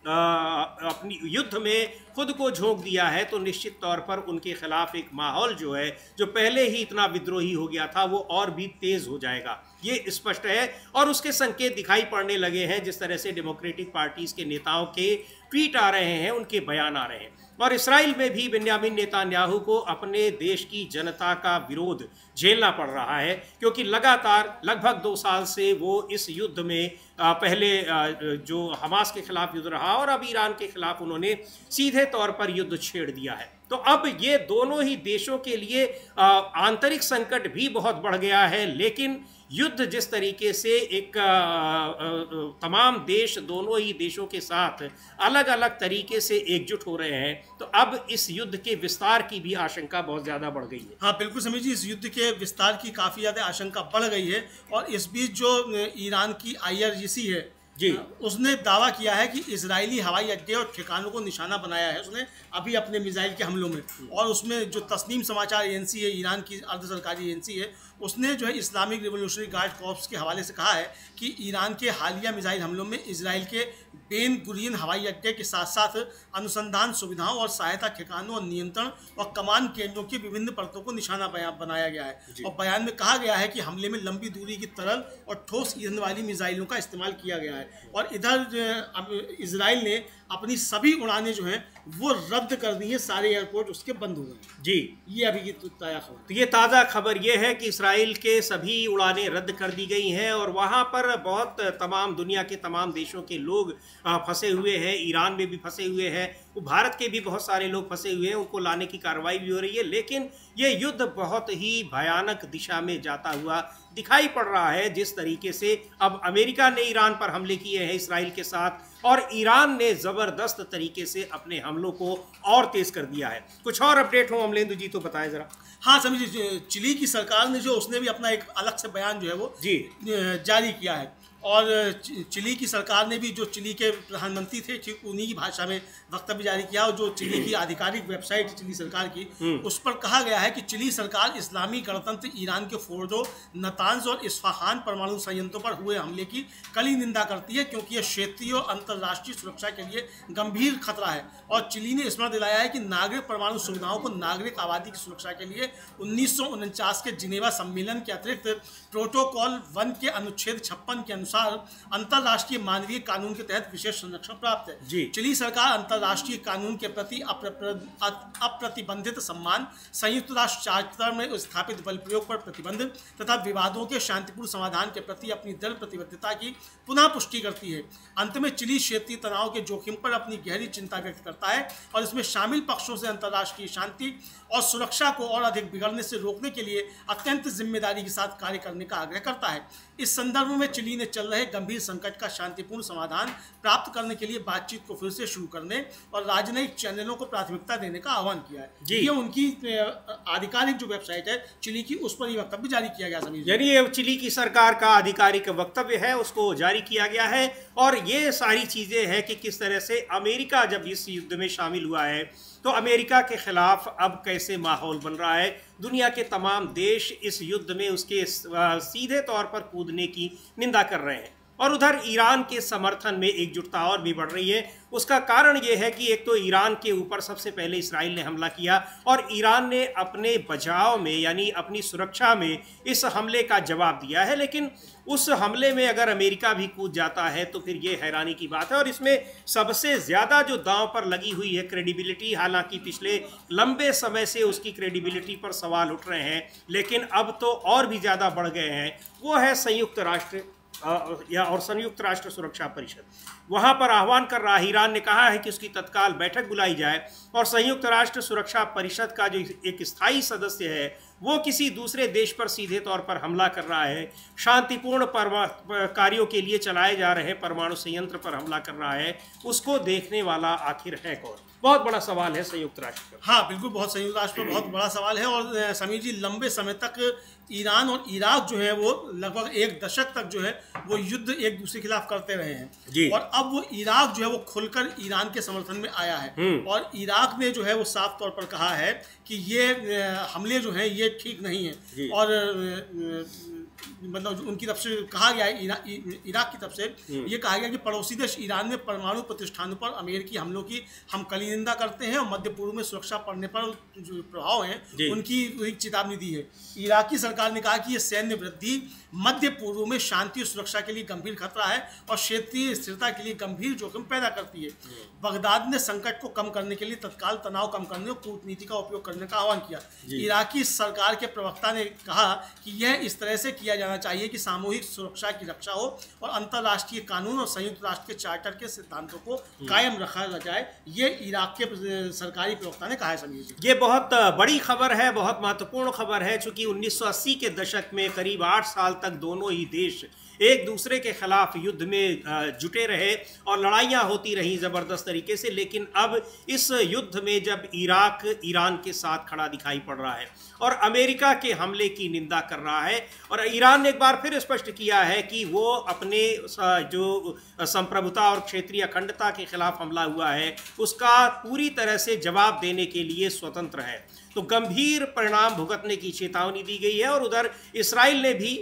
अपनी युद्ध में खुद को झोंक दिया है तो निश्चित तौर पर उनके खिलाफ एक माहौल जो है, जो पहले ही इतना विद्रोही हो गया था, वो और भी तेज हो जाएगा, ये स्पष्ट है। और उसके संकेत दिखाई पड़ने लगे हैं, जिस तरह से डेमोक्रेटिक पार्टीज के नेताओं के ट्वीट आ रहे हैं, उनके बयान आ रहे हैं। और इसराइल में भी बेंयामिन नेतन्याहू को अपने देश की जनता का विरोध झेलना पड़ रहा है, क्योंकि लगातार लगभग 2 साल से वो इस युद्ध में पहले जो हमास के खिलाफ युद्ध रहा और अब ईरान के खिलाफ उन्होंने सीधे तौर पर युद्ध छेड़ दिया है। तो अब ये दोनों ही देशों के लिए आंतरिक संकट भी बहुत बढ़ गया है, लेकिन युद्ध जिस तरीके से एक तमाम देश दोनों ही देशों के साथ अलग अलग तरीके से एकजुट हो रहे हैं, तो अब इस युद्ध के विस्तार की भी आशंका बहुत ज़्यादा बढ़ गई है। हाँ बिल्कुल समीर जी, इस युद्ध के विस्तार की काफ़ी ज़्यादा आशंका बढ़ गई है। और इस बीच जो ईरान की IRGC है जी, उसने दावा किया है कि इजरायली हवाई अड्डे और ठिकानों को निशाना बनाया है उसने अभी अपने मिसाइल के हमलों में। और उसमें जो तस्नीम समाचार एजेंसी है, ईरान की अर्ध सरकारी एजेंसी है, उसने जो है इस्लामिक रिवोल्यूशनरी गार्ड कॉर्प्स के हवाले से कहा है कि ईरान के हालिया मिसाइल हमलों में इजराइल के बेन गुरियन हवाई अड्डे के साथ साथ अनुसंधान सुविधाओं और सहायता ठिकानों और नियंत्रण और कमान केंद्रों की विभिन्न परतों को निशाना बनाया गया है। और बयान में कहा गया है कि हमले में लंबी दूरी की तरल और ठोस ईंधन वाली मिसाइलों का इस्तेमाल किया गया है। और इधर इजराइल ने अपनी सभी उड़ानें जो हैं वो रद्द कर दी हैं, सारे एयरपोर्ट उसके बंद हो गए जी। ये अभी की ताज़ा खबर। तो ये ताज़ा खबर ये है कि इसराइल के सभी उड़ानें रद्द कर दी गई हैं और वहाँ पर बहुत तमाम दुनिया के तमाम देशों के लोग फंसे हुए हैं। ईरान में भी फंसे हुए हैं, भारत के भी बहुत सारे लोग फंसे हुए हैं, उनको लाने की कार्रवाई भी हो रही है। लेकिन ये युद्ध बहुत ही भयानक दिशा में जाता हुआ दिखाई पड़ रहा है। जिस तरीके से अब अमेरिका ने ईरान पर हमले किए हैं इसराइल के साथ, और ईरान ने ज़बरदस्त तरीके से अपने हमलों को और तेज़ कर दिया है। कुछ और अपडेट हो अमलेंदु जी तो बताएं ज़रा। हाँ सभी जी, चिली की सरकार ने जो उसने भी अपना एक अलग से बयान जो है वो जी जारी किया है। और चिली की सरकार ने भी, जो चिली के प्रधानमंत्री थे ठीक उन्हीं की भाषा में वक्तव्य जारी किया। और जो चिली की आधिकारिक वेबसाइट चिली सरकार की, उस पर कहा गया है कि चिली सरकार इस्लामी गणतंत्र ईरान के फोर्डो, नतांज और इस्फहान परमाणु संयंत्रों पर हुए हमले की कड़ी निंदा करती है, क्योंकि यह क्षेत्रीय और अंतर्राष्ट्रीय सुरक्षा के लिए गंभीर खतरा है। और चिली ने स्मरण दिलाया है कि नागरिक परमाणु सुविधाओं को नागरिक आबादी की सुरक्षा के लिए 1949 के जिनेवा सम्मेलन के अतिरिक्त प्रोटोकॉल 1 के अनुच्छेद 56 के अनुसार अंतर्राष्ट्रीय मानवीय कानून के तहत विशेष संरक्षण प्राप्त है। चिली सरकार अंतर्राष्ट्रीय कानून के प्रति अप्रतिबंधित सम्मान, संयुक्त राष्ट्र चार्टर में स्थापित बल प्रयोग पर प्रतिबंध तथा विवादों के शांतिपूर्ण समाधान के प्रति अपनी दृढ़ प्रतिबद्धता की पुनः पुष्टि करती है। अंत में चिली क्षेत्रीय तनाव के जोखिम पर अपनी गहरी चिंता व्यक्त करता है और इसमें शामिल पक्षों से अंतर्राष्ट्रीय शांति और सुरक्षा को और अधिक बिगड़ने से रोकने के लिए अत्यंत जिम्मेदारी के साथ कार्य करने का आग्रह करता है। इस संदर्भ में चिली ने चल रहे गंभीर संकट का शांतिपूर्ण समाधान प्राप्त करने के लिए बातचीत को फिर से शुरू करने और राजनयिक चैनलों को प्राथमिकता देने का आह्वान किया है। ये उनकी आधिकारिक जो वेबसाइट है चिली की, उस पर ये वक्तव्य जारी किया गया। समीर, यानी ये चिली की सरकार का आधिकारिक वक्तव्य है, उसको जारी किया गया है। और ये सारी चीज़ें हैं कि किस तरह से अमेरिका जब इस युद्ध में शामिल हुआ है तो अमेरिका के खिलाफ अब कैसे माहौल बन रहा है। दुनिया के तमाम देश इस युद्ध में उसके सीधे तौर पर कूदने की निंदा कर रहे हैं और उधर ईरान के समर्थन में एकजुटता और भी बढ़ रही है। उसका कारण ये है कि एक तो ईरान के ऊपर सबसे पहले इसराइल ने हमला किया और ईरान ने अपने बचाव में यानी अपनी सुरक्षा में इस हमले का जवाब दिया है। लेकिन उस हमले में अगर अमेरिका भी कूद जाता है तो फिर ये हैरानी की बात है। और इसमें सबसे ज़्यादा जो दांव पर लगी हुई है क्रेडिबिलिटी, हालांकि पिछले लंबे समय से उसकी क्रेडिबिलिटी पर सवाल उठ रहे हैं लेकिन अब तो और भी ज़्यादा बढ़ गए हैं, वो है संयुक्त राष्ट्र सुरक्षा परिषद। वहां पर आह्वान कर रहा है, ईरान ने कहा है कि उसकी तत्काल बैठक बुलाई जाए और संयुक्त राष्ट्र सुरक्षा परिषद का जो एक स्थायी सदस्य है वो किसी दूसरे देश पर सीधे तौर पर हमला कर रहा है, शांतिपूर्ण कार्यों के लिए चलाए जा रहे परमाणु संयंत्र पर हमला कर रहा है, उसको देखने वाला आखिर है कौन? बहुत बड़ा सवाल है संयुक्त राष्ट्र पर। हाँ बिल्कुल, बहुत संयुक्त राष्ट्र पर बहुत बड़ा सवाल है। और समीर जी, लंबे समय तक ईरान और इराक जो है वो लगभग 1 दशक तक जो है वो युद्ध एक दूसरे के खिलाफ करते रहे हैं। और अब वो इराक जो है वो खुलकर ईरान के समर्थन में आया है और इराक ने जो है वो साफ तौर पर कहा है कि ये हमले जो हैं ये ठीक नहीं है। और मतलब उनकी तरफ से कहा गया है, इराक की तरफ से ये कहा गया कि पड़ोसी देश ईरान में परमाणु प्रतिष्ठानों पर अमेरिकी हमलों की हम कड़ी निंदा करते हैं और मध्य पूर्व में सुरक्षा पड़ने पर जो प्रभाव हैं उनकी चेतावनी दी है। इराकी सरकार ने कहा कि ये सैन्य वृद्धि मध्य पूर्व में शांति और सुरक्षा के लिए गंभीर खतरा है और क्षेत्रीय स्थिरता के लिए गंभीर जोखिम पैदा करती है। बगदाद ने संकट को कम करने के लिए तत्काल तनाव कम करने और कूटनीति का उपयोग करने का आह्वान किया। इराकी सरकार के प्रवक्ता ने कहा कि यह इस तरह से किया किया जाना चाहिए कि सामूहिक सुरक्षा की रक्षा हो और अंतर्राष्ट्रीय कानून और संयुक्त राष्ट्र के चार्टर के सिद्धांतों को कायम रखा जाए। ये इराक के सरकारी प्रवक्ता ने कहा है। समीर जी, ये बहुत बड़ी खबर है, बहुत महत्वपूर्ण खबर है, चूंकि 1980 के दशक में करीब 8 साल तक दोनों ही देश एक दूसरे के खिलाफ युद्ध में जुटे रहे और लड़ाइयाँ होती रहीं ज़बरदस्त तरीके से। लेकिन अब इस युद्ध में जब इराक ईरान के साथ खड़ा दिखाई पड़ रहा है और अमेरिका के हमले की निंदा कर रहा है, और ईरान ने एक बार फिर स्पष्ट किया है कि वो अपने जो संप्रभुता और क्षेत्रीय अखंडता के खिलाफ हमला हुआ है उसका पूरी तरह से जवाब देने के लिए स्वतंत्र है, तो गंभीर परिणाम भुगतने की चेतावनी दी गई है। और उधर इसराइल ने भी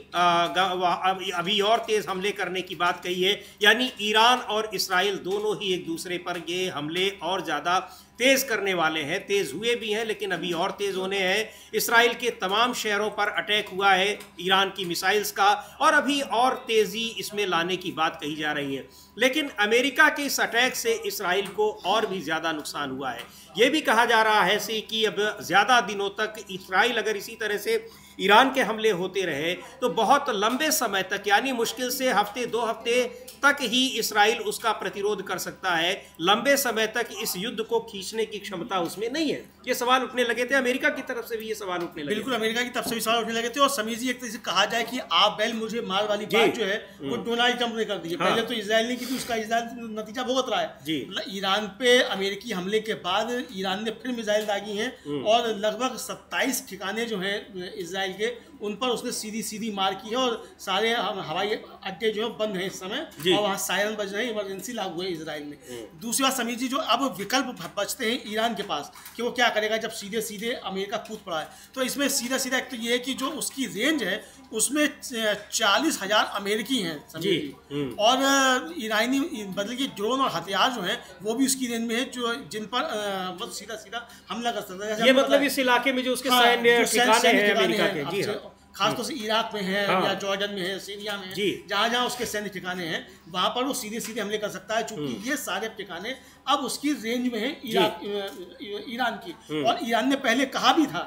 अभी और तेज हमले करने की बात कही है, यानी ईरान और इसराइल दोनों ही एक दूसरे पर ये हमले और ज़्यादा तेज करने वाले हैं। तेज हुए भी हैं लेकिन अभी और तेज होने हैं। इसराइल के तमाम शहरों पर अटैक हुआ है ईरान की मिसाइल्स का, और अभी और तेज़ी इसमें लाने की बात कही जा रही है। लेकिन अमेरिका के इस अटैक से इसराइल को और भी ज़्यादा नुकसान हुआ है। ये भी कहा जा रहा है कि अब ज़्यादा दिनों तक इसराइल अगर इसी तरह से ईरान के हमले होते रहे तो बहुत लंबे समय तक, यानी मुश्किल से हफ्ते 2 हफ्ते तक ही इसराइल उसका प्रतिरोध कर सकता है। लंबे समय तक इस युद्ध को खींचने की क्षमता उसमें नहीं है। ये सवाल उठने लगे थे, अमेरिका की तरफ से भी ये सवाल उठने लगे। बिल्कुल, अमेरिका की तरफ से भी सवाल उठने लगे थे। और समीर जी, एक तरह से कहा जाए कि आप बैल मुझे मार वाली बात जो है वो डोनाल्ड ट्रंप ने कर दी है। पहले तो इजराइल ने की थी, उसका इजराइल नतीजा भुगत रहा है। मतलब ईरान पे अमेरिकी हमले के बाद ईरान ने फिर मिसाइल दागी हैं और लगभग 27 ठिकाने जो हैं इजराइल के, उन पर उसने सीधी मार की है और सारे हवाई अड्डे जो है बंद हैं इस समय, और वहाँ सायरन बज रहे हैं, इमरजेंसी लागू है इजराइल में। दूसरी बात समीर जी, जो अब विकल्प बचते हैं ईरान के पास कि वो क्या करेगा जब सीधे अमेरिका कूद पड़ा है, तो इसमें सीधा एक तो ये है कि जो उसकी रेंज है उसमें 40,000 अमेरिकी हैं समीर जी, और ईरानी बदले के ड्रोन और हथियार जो हैं वो भी उसकी रेंज में है, जो जिन पर बस सीधा हमला कर सकता है। ये मतलब इस इलाके में जो उसके सैन्य ठिकाने हैं अमेरिका के, जी हाँ, खासतौर से इराक में है या जॉर्डन में है, सीरिया में है, जहाँ उसके सैन्य ठिकाने हैं वहाँ पर वो सीधे हमले कर सकता है, चूंकि ये सारे ठिकाने अब उसकी रेंज में है ईरान की। और ईरान ने पहले कहा भी था,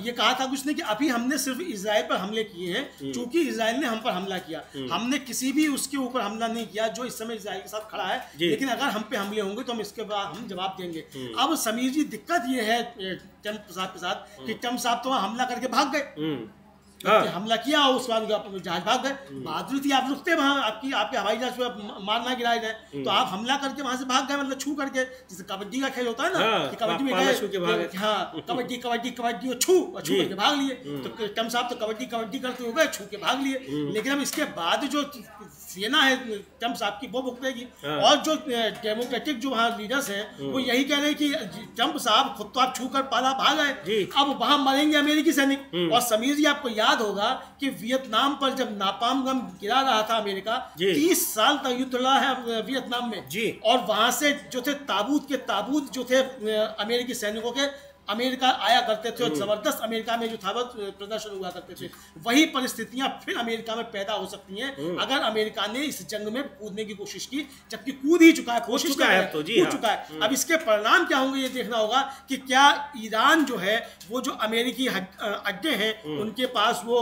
ये कहा था उसने कि अभी हमने सिर्फ इजराइल पर हमले किए हैं, चूंकि इजराइल ने हम पर हमला किया, हमने किसी भी उसके ऊपर हमला नहीं किया जो इस समय इजराइल के साथ खड़ा है, लेकिन अगर हम पे हमले होंगे तो हम इसके बाद हम जवाब देंगे। अब समीर जी, दिक्कत ये है ट्रंप साहब के साथ कि ट्रंप साहब तो हमला करके भाग गए, हमला किया और उसके बाद जहाज भाग गए। बहादुरी थी, आप रुकते वहाँ, आपके हवाई जहाज पे मारना गिराए जाए, तो आप हमला करके वहां से भाग गए, मतलब छू करके, जैसे कबड्डी का खेल होता है ना कि कबड्डी में गए, हाँ कबड्डी और छू करके भाग लिए, तो ट्रंप साहब तो कबड्डी करते हो गए, छू के भाग लिए। लेकिन अब इसके बाद जो सेना है ट्रंप साहब की वो भुगतेगी, और जो डेमोक्रेटिक जो वहाँ लीडर्स हैं वो यही कह रहे हैं कि ट्रंप साहब खुद तो आप छू कर पाला भाग आए, अब वहां मरेंगे अमेरिकी सैनिक। और समीर जी, आपको याद होगा कि वियतनाम पर जब नापाम बम गिरा रहा था अमेरिका, 30 साल तक युद्ध लड़ा है वियतनाम में, और वहां से जो थे ताबूत जो थे अमेरिकी सैनिकों के, अमेरिका आया करते थे और जबरदस्त अमेरिका में जो था प्रदर्शन हुआ करते थे। वही परिस्थितियां फिर अमेरिका में पैदा हो सकती हैं अगर अमेरिका ने इस जंग में कूदने की कोशिश की, जबकि कूद ही चुका है, कोशिश कर रहा है, कूद चुका है। अब इसके परिणाम क्या होंगे ये देखना होगा कि क्या ईरान जो है वो जो अमेरिकी अड्डे हैं उनके पास वो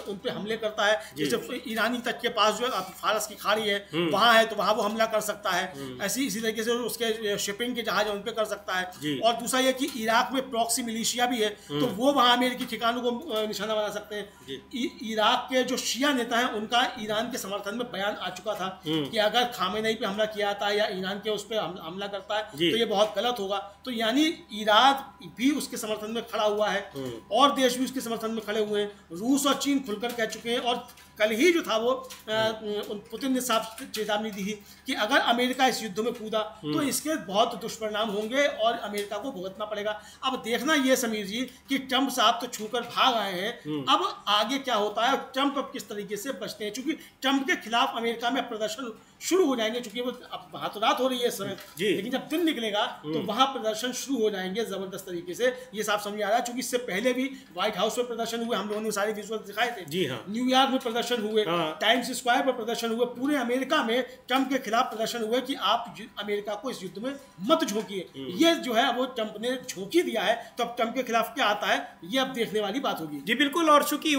उन पे हमले करता है, जैसे ईरानी तट के पास जो फारस की खाड़ी है वहां है तो वहां वो हमला कर सकता है, इसी तरीके से उसके शिपिंग के जहाज उन पे कर सकता है। और दूसरा ये कि इराक में प्रॉक्सी मिलिशिया भी है तो वो वहां अमेरिकी ठिकानों को निशाना बना सकते हैं। इराक के जो शिया नेता हैं उनका ईरान के समर्थन में बयान आ चुका था कि अगर खामेनेई पे हमला किया जाता है या ईरान के उस पर हमला करता है तो ये बहुत गलत होगा। तो यानी इराक भी उसके समर्थन में खड़ा हुआ है और देश भी उसके समर्थन में खड़े हुए हैं। रूस और चीन खुलकर कह चुके हैं, और कल ही जो था वो पुतिन ने साफ चेतावनी दी थी कि अगर अमेरिका इस युद्ध में कूदा तो इसके बहुत दुष्परिणाम होंगे और अमेरिका को भुगतना पड़ेगा। अब देखना ये समीर जी कि ट्रंप साहब तो छूकर भाग आए हैं, अब आगे क्या होता है, ट्रंप अब किस तरीके से बचते हैं, क्योंकि ट्रंप के खिलाफ अमेरिका में प्रदर्शन शुरू हो जाएंगे, चूंकि वो अब हाथों रात हो रही है इस समय, लेकिन जब दिन निकलेगा तो वहां प्रदर्शन शुरू हो जाएंगे जबरदस्त तरीके से, ये साफ समझ आ रहा है। चूंकि इससे पहले भी व्हाइट हाउस में प्रदर्शन हुए, हम लोगों ने सारे विजुअल दिखाए थे। न्यूयॉर्क में प्रदर्शन हुए, टाइम्स स्क्वायर पर प्रदर्शन हुए, पूरे अमेरिका में ट्रंप के खिलाफ प्रदर्शन हुए कि आप अमेरिका को इस युद्ध में मत झोंकिए। ये जो है वो ट्रंप ने झोंकी दिया है, तो अब ट्रंप के खिलाफ क्या आता है ये अब देखने वाली बात होगी। जी बिल्कुल, और चूंकि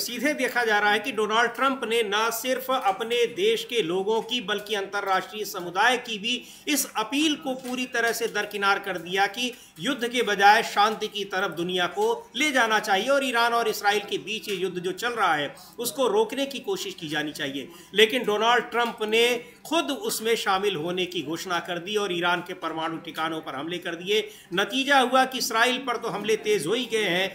सीधे देखा जा रहा है कि डोनाल्ड ट्रंप ने न सिर्फ अपने देश के लोगों की बल्कि अंतर्राष्ट्रीय समुदाय की भी इस अपील को पूरी तरह से दरकिनार कर दिया कि युद्ध के बजाय शांति की तरफ दुनिया को ले जाना चाहिए और ईरान और इस्राइल के बीच ये युद्ध जो चल रहा है उसको रोकने की कोशिश की जानी चाहिए। लेकिन डोनाल्ड ट्रंप ने खुद उसमें शामिल होने की घोषणा कर दी और ईरान के परमाणु ठिकानों पर हमले कर दिए। नतीजा हुआ कि इस्राइल पर तो हमले तेज हो ही गए हैं,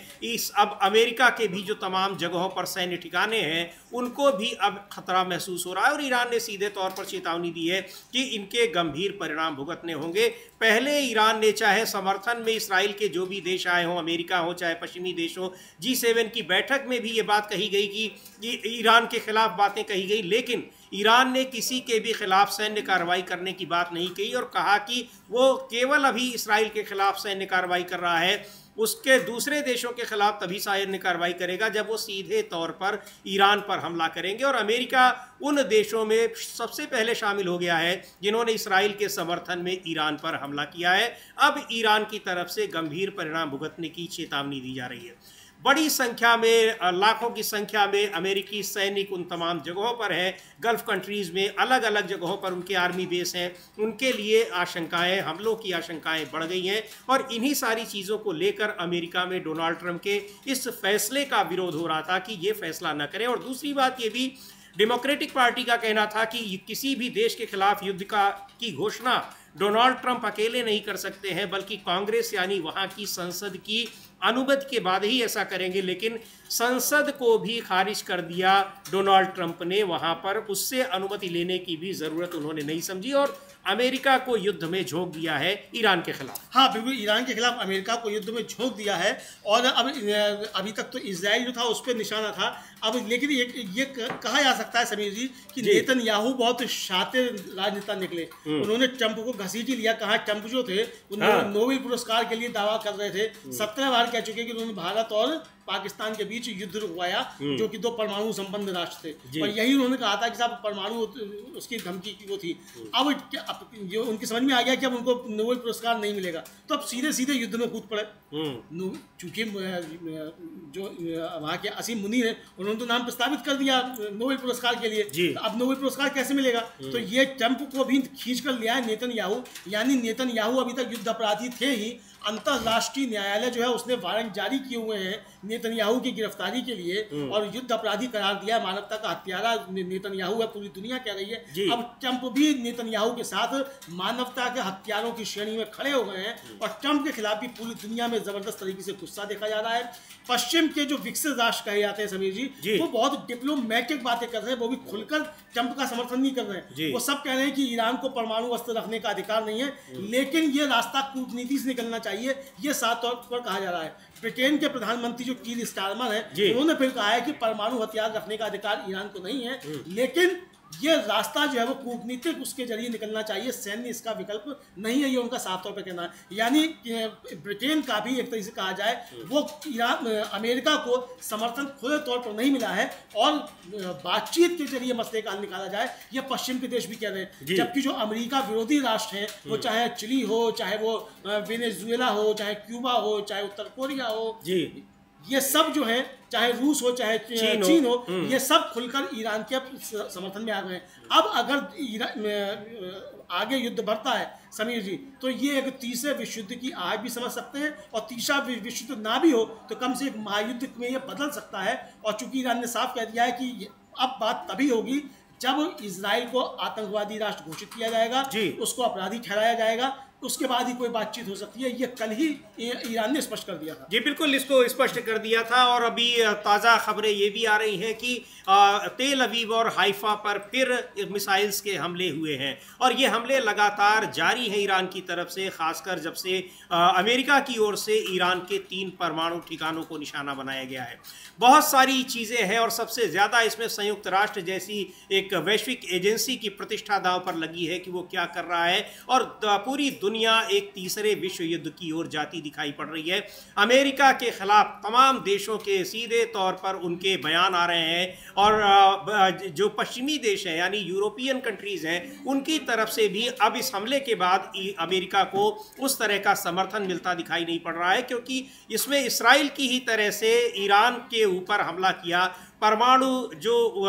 अब अमेरिका के भी जो तमाम जगहों पर सैन्य ठिकाने हैं उनको भी अब खतरा महसूस हो रहा है और ईरान ने सीधे तौर पर चेतावनी दी है कि इनके गंभीर परिणाम भुगतने होंगे। पहले ईरान ने चाहे समर्थन में इस्राइल के जो भी देश आए हों, अमेरिका हो चाहे पश्चिमी देश हो, G7 की बैठक में भी ये बात कही गई कि ईरान के खिलाफ बातें कही गई, लेकिन ईरान ने किसी के भी खिलाफ सैन्य कार्रवाई करने की बात नहीं कही और कहा कि वो केवल अभी इस्राइल के खिलाफ सैन्य कार्रवाई कर रहा है, उसके दूसरे देशों के खिलाफ तभी सैन्य कार्रवाई करेगा जब वो सीधे तौर पर ईरान पर हमला करेंगे। और अमेरिका उन देशों में सबसे पहले शामिल हो गया है जिन्होंने इस्राइल के समर्थन में ईरान पर हमला किया है। अब ईरान की तरफ से गंभीर परिणाम भुगतने की चेतावनी दी जा रही है। बड़ी संख्या में, लाखों की संख्या में अमेरिकी सैनिक उन तमाम जगहों पर हैं, गल्फ कंट्रीज़ में अलग अलग जगहों पर उनके आर्मी बेस हैं। उनके लिए आशंकाएं, हमलों की आशंकाएं बढ़ गई हैं और इन्हीं सारी चीज़ों को लेकर अमेरिका में डोनाल्ड ट्रंप के इस फैसले का विरोध हो रहा था कि ये फैसला न करें। और दूसरी बात ये भी, डेमोक्रेटिक पार्टी का कहना था कि किसी भी देश के खिलाफ युद्ध की घोषणा डोनाल्ड ट्रंप अकेले नहीं कर सकते हैं, बल्कि कांग्रेस यानी वहाँ की संसद की अनुमति के बाद ही ऐसा करेंगे। लेकिन संसद को भी खारिज कर दिया डोनाल्ड ट्रंप ने, वहाँ पर उससे अनुमति लेने की भी ज़रूरत उन्होंने नहीं समझी और अमेरिका को युद्ध में झोंक दिया है ईरान के खिलाफ। हाँ बिल्कुल, ईरान के खिलाफ अमेरिका को युद्ध में झोंक दिया है। और अब अभी तक तो इजराइल जो था उस पर निशाना था, अब लेकिन ये कहा जा सकता है समीर जी कि नेतन्याहू बहुत शातिर राजनेता निकले। उन्होंने ट्रंप को घसीट लिया। कहा ट्रंप जो थे उन्होंने नोबेल पुरस्कार के लिए दावा कर रहे थे, 17 बार कह चुके कि उन्होंने भारत और पाकिस्तान के बीच युद्ध रुकवाया जो कि 2 परमाणु संपन्न राष्ट्र थे, और यही उन्होंने कहा था कि साहब परमाणु उसकी धमकी की वो थी। अब जो उनकी समझ में आ गया कि अब उनको नोबेल पुरस्कार नहीं मिलेगा, तो अब सीधे सीधे युद्ध में कूद पड़े। चूंकि जो वहाँ के असीम मुनि है उन्होंने तो नाम प्रस्तावित कर दिया नोबेल पुरस्कार के लिए, तो अब नोबेल पुरस्कार कैसे मिलेगा? तो ये ट्रंप को भी खींच कर लिया है नेतन्याहू, यानी नेतन्याहू अभी तक युद्ध अपराधी थे ही। अंतरराष्ट्रीय न्यायालय जो है उसने वारंट जारी किए हुए हैं नेतन्याहू की गिरफ्तारी के लिए और युद्ध अपराधी करार दिया। मानवता का हत्यारा नेतन्याहू है, पूरी दुनिया कह रही है। अब ट्रंप भी नेतन्याहू के साथ मानवता के हत्यारों की श्रेणी में खड़े हो गए हैं और ट्रंप के खिलाफ भी पूरी दुनिया में जबरदस्त तरीके से गुस्सा देखा जा रहा है। पश्चिम के जो विकसित राष्ट्र कहे जाते हैं समीर जी, वो बहुत डिप्लोमेटिक बातें कर रहे हैं, वो भी खुलकर ट्रंप का समर्थन नहीं कर रहे हैं। वो सब कह रहे हैं कि ईरान को परमाणु अस्त्र रखने का अधिकार नहीं है, लेकिन ये रास्ता कूटनीति से निकलना चाहिए, ये साफ तौर पर कहा जा रहा है। ब्रिटेन के प्रधानमंत्री जो कीर स्टारमर है उन्होंने फिर कहा है कि परमाणु हथियार रखने का अधिकार ईरान को नहीं है, लेकिन ये रास्ता जो है वो कूटनीतिक उसके जरिए निकलना चाहिए, सैन्य इसका विकल्प नहीं है, ये उनका साफ तौर पर कहना है। यानी ब्रिटेन का भी एक तरीके से कहा जाए वो अमेरिका को समर्थन खुले तौर पर नहीं मिला है और बातचीत के जरिए मसले का हल निकाला जाए, ये पश्चिम के देश भी कह रहे हैं। जबकि जो अमेरिका विरोधी राष्ट्र हैं, वो चाहे चिली हो, चाहे वो वेनेजुएला हो, चाहे क्यूबा हो, चाहे उत्तर कोरिया हो, ये सब जो है, चाहे रूस हो चाहे चीन हो, ये सब खुलकर ईरान के समर्थन में आ गए। अब अगर आगे युद्ध बढ़ता है समीर जी, तो ये एक तीसरे विश्व युद्ध की आग भी समझ सकते हैं, और तीसरा विश्व युद्ध ना भी हो तो कम से एक महायुद्ध में ये बदल सकता है। और चूंकि ईरान ने साफ कह दिया है कि अब बात तभी होगी जब इजराइल को आतंकवादी राष्ट्र घोषित किया जाएगा, उसको अपराधी ठहराया जाएगा, उसके बाद ही कोई बातचीत हो सकती है। ये कल ही ईरान ने स्पष्ट कर दिया था। जी बिल्कुल, इसको स्पष्ट कर दिया था। और अभी ताज़ा खबरें ये भी आ रही हैं कि तेल अवीव और हाइफा पर फिर मिसाइल्स के हमले हुए हैं और ये हमले लगातार जारी हैं ईरान की तरफ से, खासकर जब से अमेरिका की ओर से ईरान के 3 परमाणु ठिकानों को निशाना बनाया गया है। बहुत सारी चीज़ें हैं और सबसे ज़्यादा इसमें संयुक्त राष्ट्र जैसी एक वैश्विक एजेंसी की प्रतिष्ठा दांव पर लगी है कि वो क्या कर रहा है और पूरी दुनिया एक तीसरे विश्व युद्ध की ओर जाती दिखाई पड़ रही है। अमेरिका के खिलाफ तमाम देशों के सीधे तौर पर उनके बयान आ रहे हैं और जो पश्चिमी देश हैं यानी यूरोपियन कंट्रीज़ हैं उनकी तरफ से भी अब इस हमले के बाद अमेरिका को उस तरह का समर्थन मिलता दिखाई नहीं पड़ रहा है, क्योंकि इसमें इसराइल की ही तरह से ईरान के ऊपर हमला किया। परमाणु जो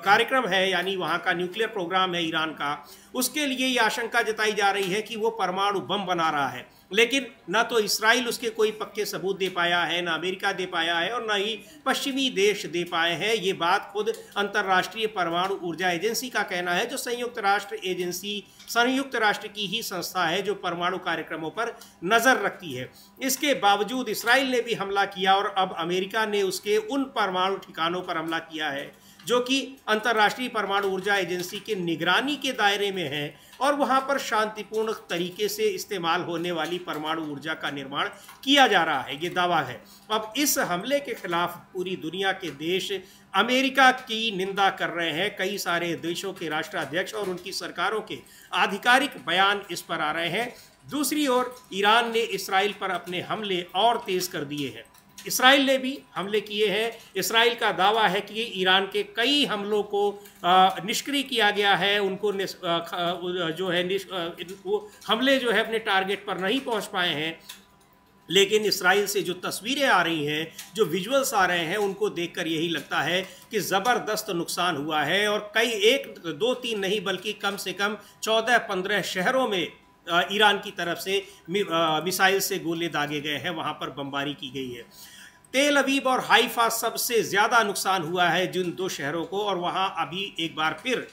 कार्यक्रम है यानी वहाँ का न्यूक्लियर प्रोग्राम है ईरान का, उसके लिए ये आशंका जताई जा रही है कि वो परमाणु बम बना रहा है, लेकिन ना तो इसराइल उसके कोई पक्के सबूत दे पाया है, ना अमेरिका दे पाया है और ना ही पश्चिमी देश दे पाए हैं। ये बात खुद अंतर्राष्ट्रीय परमाणु ऊर्जा एजेंसी का कहना है, जो संयुक्त राष्ट्र की ही संस्था है जो परमाणु कार्यक्रमों पर नज़र रखती है। इसके बावजूद इसराइल ने भी हमला किया और अब अमेरिका ने उसके उन परमाणु ठिकानों पर हमला किया है जो कि अंतर्राष्ट्रीय परमाणु ऊर्जा एजेंसी के निगरानी के दायरे में है और वहां पर शांतिपूर्ण तरीके से इस्तेमाल होने वाली परमाणु ऊर्जा का निर्माण किया जा रहा है, ये दावा है। अब इस हमले के खिलाफ पूरी दुनिया के देश अमेरिका की निंदा कर रहे हैं। कई सारे देशों के राष्ट्राध्यक्ष और उनकी सरकारों के आधिकारिक बयान इस पर आ रहे हैं। दूसरी ओर ईरान ने इसराइल पर अपने हमले और तेज कर दिए हैं। इसराइल ने भी हमले किए हैं। इसराइल का दावा है कि ईरान के कई हमलों को निष्क्रिय किया गया है, उनको जो है वो हमले जो है अपने टारगेट पर नहीं पहुंच पाए हैं। लेकिन इसराइल से जो तस्वीरें आ रही हैं, जो विजुअल्स आ रहे हैं, उनको देखकर यही लगता है कि ज़बरदस्त नुकसान हुआ है और कई 1, 2, 3 नहीं बल्कि कम से कम 14-15 शहरों में ईरान की तरफ से मिसाइल से गोले दागे गए हैं, वहाँ पर बमबारी की गई है। तेल अवीव और हाइफा सबसे ज़्यादा नुकसान हुआ है जिन 2 शहरों को, और वहाँ अभी एक बार फिर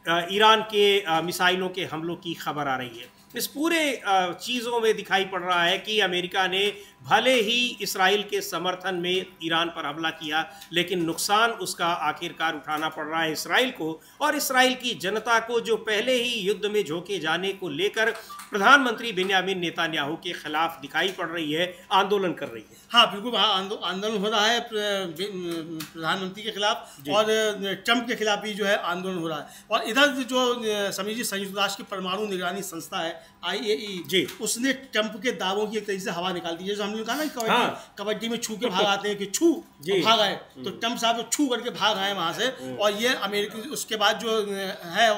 ईरान के मिसाइलों के हमलों की खबर आ रही है। इस पूरे चीज़ों में दिखाई पड़ रहा है कि अमेरिका ने भले ही इसराइल के समर्थन में ईरान पर हमला किया, लेकिन नुकसान उसका आखिरकार उठाना पड़ रहा है इसराइल को और इसराइल की जनता को, जो पहले ही युद्ध में झोंके जाने को लेकर प्रधानमंत्री बेंयामिन नेतन्याहू के खिलाफ दिखाई पड़ रही है, आंदोलन कर रही है। हाँ बिल्कुल, वहाँ आंदोलन हो रहा है प्रधानमंत्री के खिलाफ और ट्रंप के खिलाफ भी जो है आंदोलन हो रहा है। और इधर जो समीर जी, संयुक्त राष्ट्र की परमाणु निगरानी संस्था है IAEA, उसने ट्रंप के दावों की एक तरीके से हवा निकाल दी है। जो हमने कहा ना कबड्डी में छू के भाग आते हैं कि छू भाग आए, तो ट्रंप साहब छू करके भाग आए वहाँ से। और ये अमेरिका उसके बाद जो है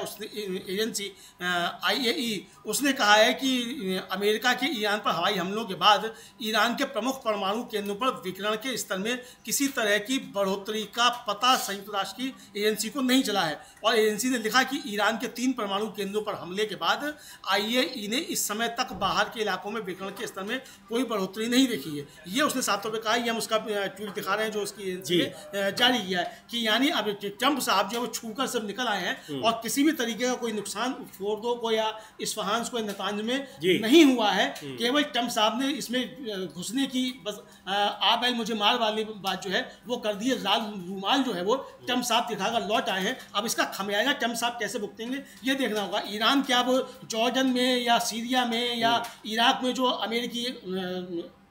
एजेंसी IAEA उसने कहा है कि अमेरिका के ईरान पर हवाई हमलों के बाद ईरान के प्रमुख परमाणु केंद्रों पर विकिरण के स्तर में किसी तरह की बढ़ोतरी का पता संयुक्त राष्ट्र की एजेंसी को नहीं चला है। और एजेंसी ने लिखा कि ईरान के 3 परमाणु केंद्रों पर हमले के बाद IAEA ने इस समय तक बाहर के इलाकों में विकिरण के स्तर में कोई बढ़ोतरी नहीं देखी है। ये उसने साफ तौर पर कहा। ये हम उसका ट्वीट दिखा रहे हैं जो उसकी एजेंसी ने जारी किया है कि यानी अब ट्रंप साहब जो है वो छूकर सब निकल आए हैं और किसी भी तरीके का कोई नुकसान फोर्दो को या इस्फहान को नतांज में नहीं हुआ है। केवल ट्रंप साहब ने इसमें घुसने की बस आ बैल मुझे मार वाली बात जो है वो कर दी है। लाल रूमाल जो है वो ट्रंप साहब दिखाकर लौट आए हैं। अब इसका खमियाजा ट्रंप साहब कैसे भुगतेंगे ये देखना होगा। ईरान क्या वो जॉर्डन में या सीरिया में या इराक में जो अमेरिकी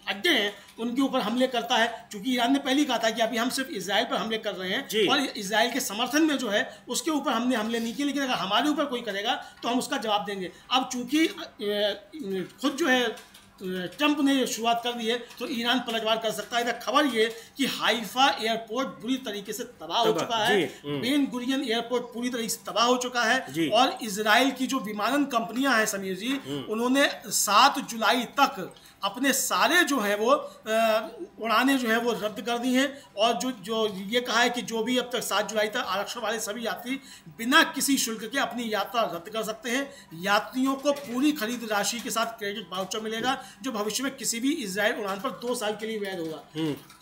अड्डे हैं उनके ऊपर हमले करता है, क्योंकि ईरान ने पहले ही कहा था कि अभी हम सिर्फ इजराइल पर हमले कर रहे हैं और इजराइल के समर्थन में जो है उसके ऊपर हमने हमले नहीं किए, लेकिन अगर हमारे ऊपर कोई करेगा तो हम उसका जवाब देंगे। अब चूंकि खुद जो है ट्रंप ने शुरुआत कर दी है तो ईरान पलटवार कर सकता है। इधर खबर ये कि हाइफा एयरपोर्ट बुरी तरीके से तबाह हो चुका है, बेन गुरियन एयरपोर्ट पूरी तरीके से तबाह हो चुका है और इजराइल की जो विमानन कंपनियां हैं समीर जी, उन्होंने 7 जुलाई तक अपने सारे जो है वो उड़ानें जो है वो रद्द कर दी हैं और जो ये कहा है कि जो भी अब तक 7 जुलाई तक आरक्षण वाले सभी यात्री बिना किसी शुल्क के अपनी यात्रा रद्द कर सकते हैं। यात्रियों को पूरी खरीद राशि के साथ क्रेडिट वाउचर मिलेगा जो भविष्य में किसी भी इजराइल उड़ान पर 2 साल के लिए वैध होगा।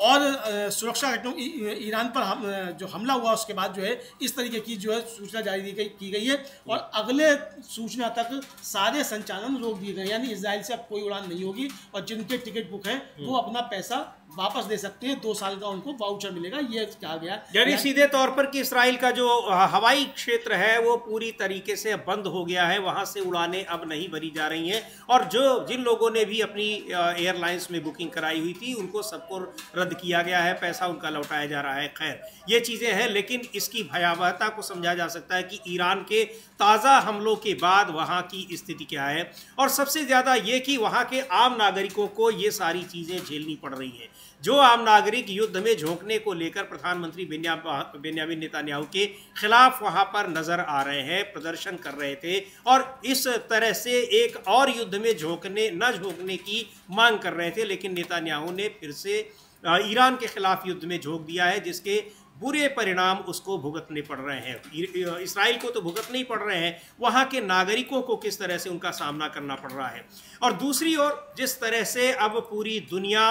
और सुरक्षा घटनाओं ईरान पर जो हमला हुआ उसके बाद जो है इस तरीके की जो है सूचना जारी की गई है और अगले सूचना तक सारे संचालन रोक दिए गए, यानी इजराइल से अब कोई उड़ान नहीं होगी और जिनके टिकट बुक हैं वो अपना पैसा वापस दे सकते हैं, 2 साल का उनको वाउचर मिलेगा, ये कहा गया। यानी सीधे तौर पर कि इस्राइल का जो हवाई क्षेत्र है वो पूरी तरीके से बंद हो गया है, वहां से उड़ानें अब नहीं भरी जा रही हैं और जिन लोगों ने भी अपनी एयरलाइंस में बुकिंग कराई हुई थी उनको सबको रद्द किया गया है, पैसा उनका लौटाया जा रहा है। खैर ये चीज़ें हैं, लेकिन इसकी भयावहता को समझा जा सकता है कि ईरान के ताज़ा हमलों के बाद वहाँ की स्थिति क्या है और सबसे ज़्यादा ये कि वहाँ के आम नागरिकों को ये सारी चीज़ें झेलनी पड़ रही हैं। जो आम नागरिक युद्ध में झोंकने को लेकर प्रधानमंत्री बेंयामिन नेतन्याहू के खिलाफ वहां पर नजर आ रहे हैं, प्रदर्शन कर रहे थे और इस तरह से एक और युद्ध में झोंकने की मांग कर रहे थे, लेकिन नेतन्याहू ने फिर से ईरान के खिलाफ युद्ध में झोंक दिया है, जिसके बुरे परिणाम उसको भुगतने पड़ रहे हैं। इस्राइल को तो भुगतने ही पड़ रहे हैं, वहाँ के नागरिकों को किस तरह से उनका सामना करना पड़ रहा है। और दूसरी ओर जिस तरह से अब पूरी दुनिया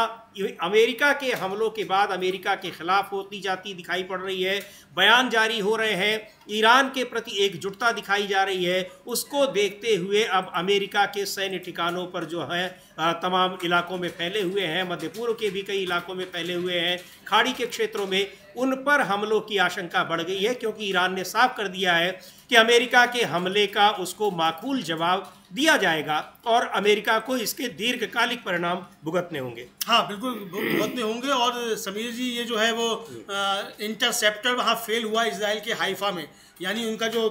अमेरिका के हमलों के बाद अमेरिका के खिलाफ होती जाती दिखाई पड़ रही है, बयान जारी हो रहे हैं, ईरान के प्रति एकजुटता दिखाई जा रही है, उसको देखते हुए अब अमेरिका के सैन्य ठिकानों पर जो है तमाम इलाकों में फैले हुए हैं, मध्य पूर्व के भी कई इलाकों में फैले हुए हैं, खाड़ी के क्षेत्रों में, उन पर हमलों की आशंका बढ़ गई है क्योंकि ईरान ने साफ कर दिया है कि अमेरिका के हमले का उसको माकूल जवाब दिया जाएगा और अमेरिका को इसके दीर्घकालिक परिणाम भुगतने होंगे। हाँ बिल्कुल भुगतने होंगे। और समीर जी ये जो है वो इंटरसेप्टर वहाँ फेल हुआ इजराइल के हाइफा में, यानी उनका जो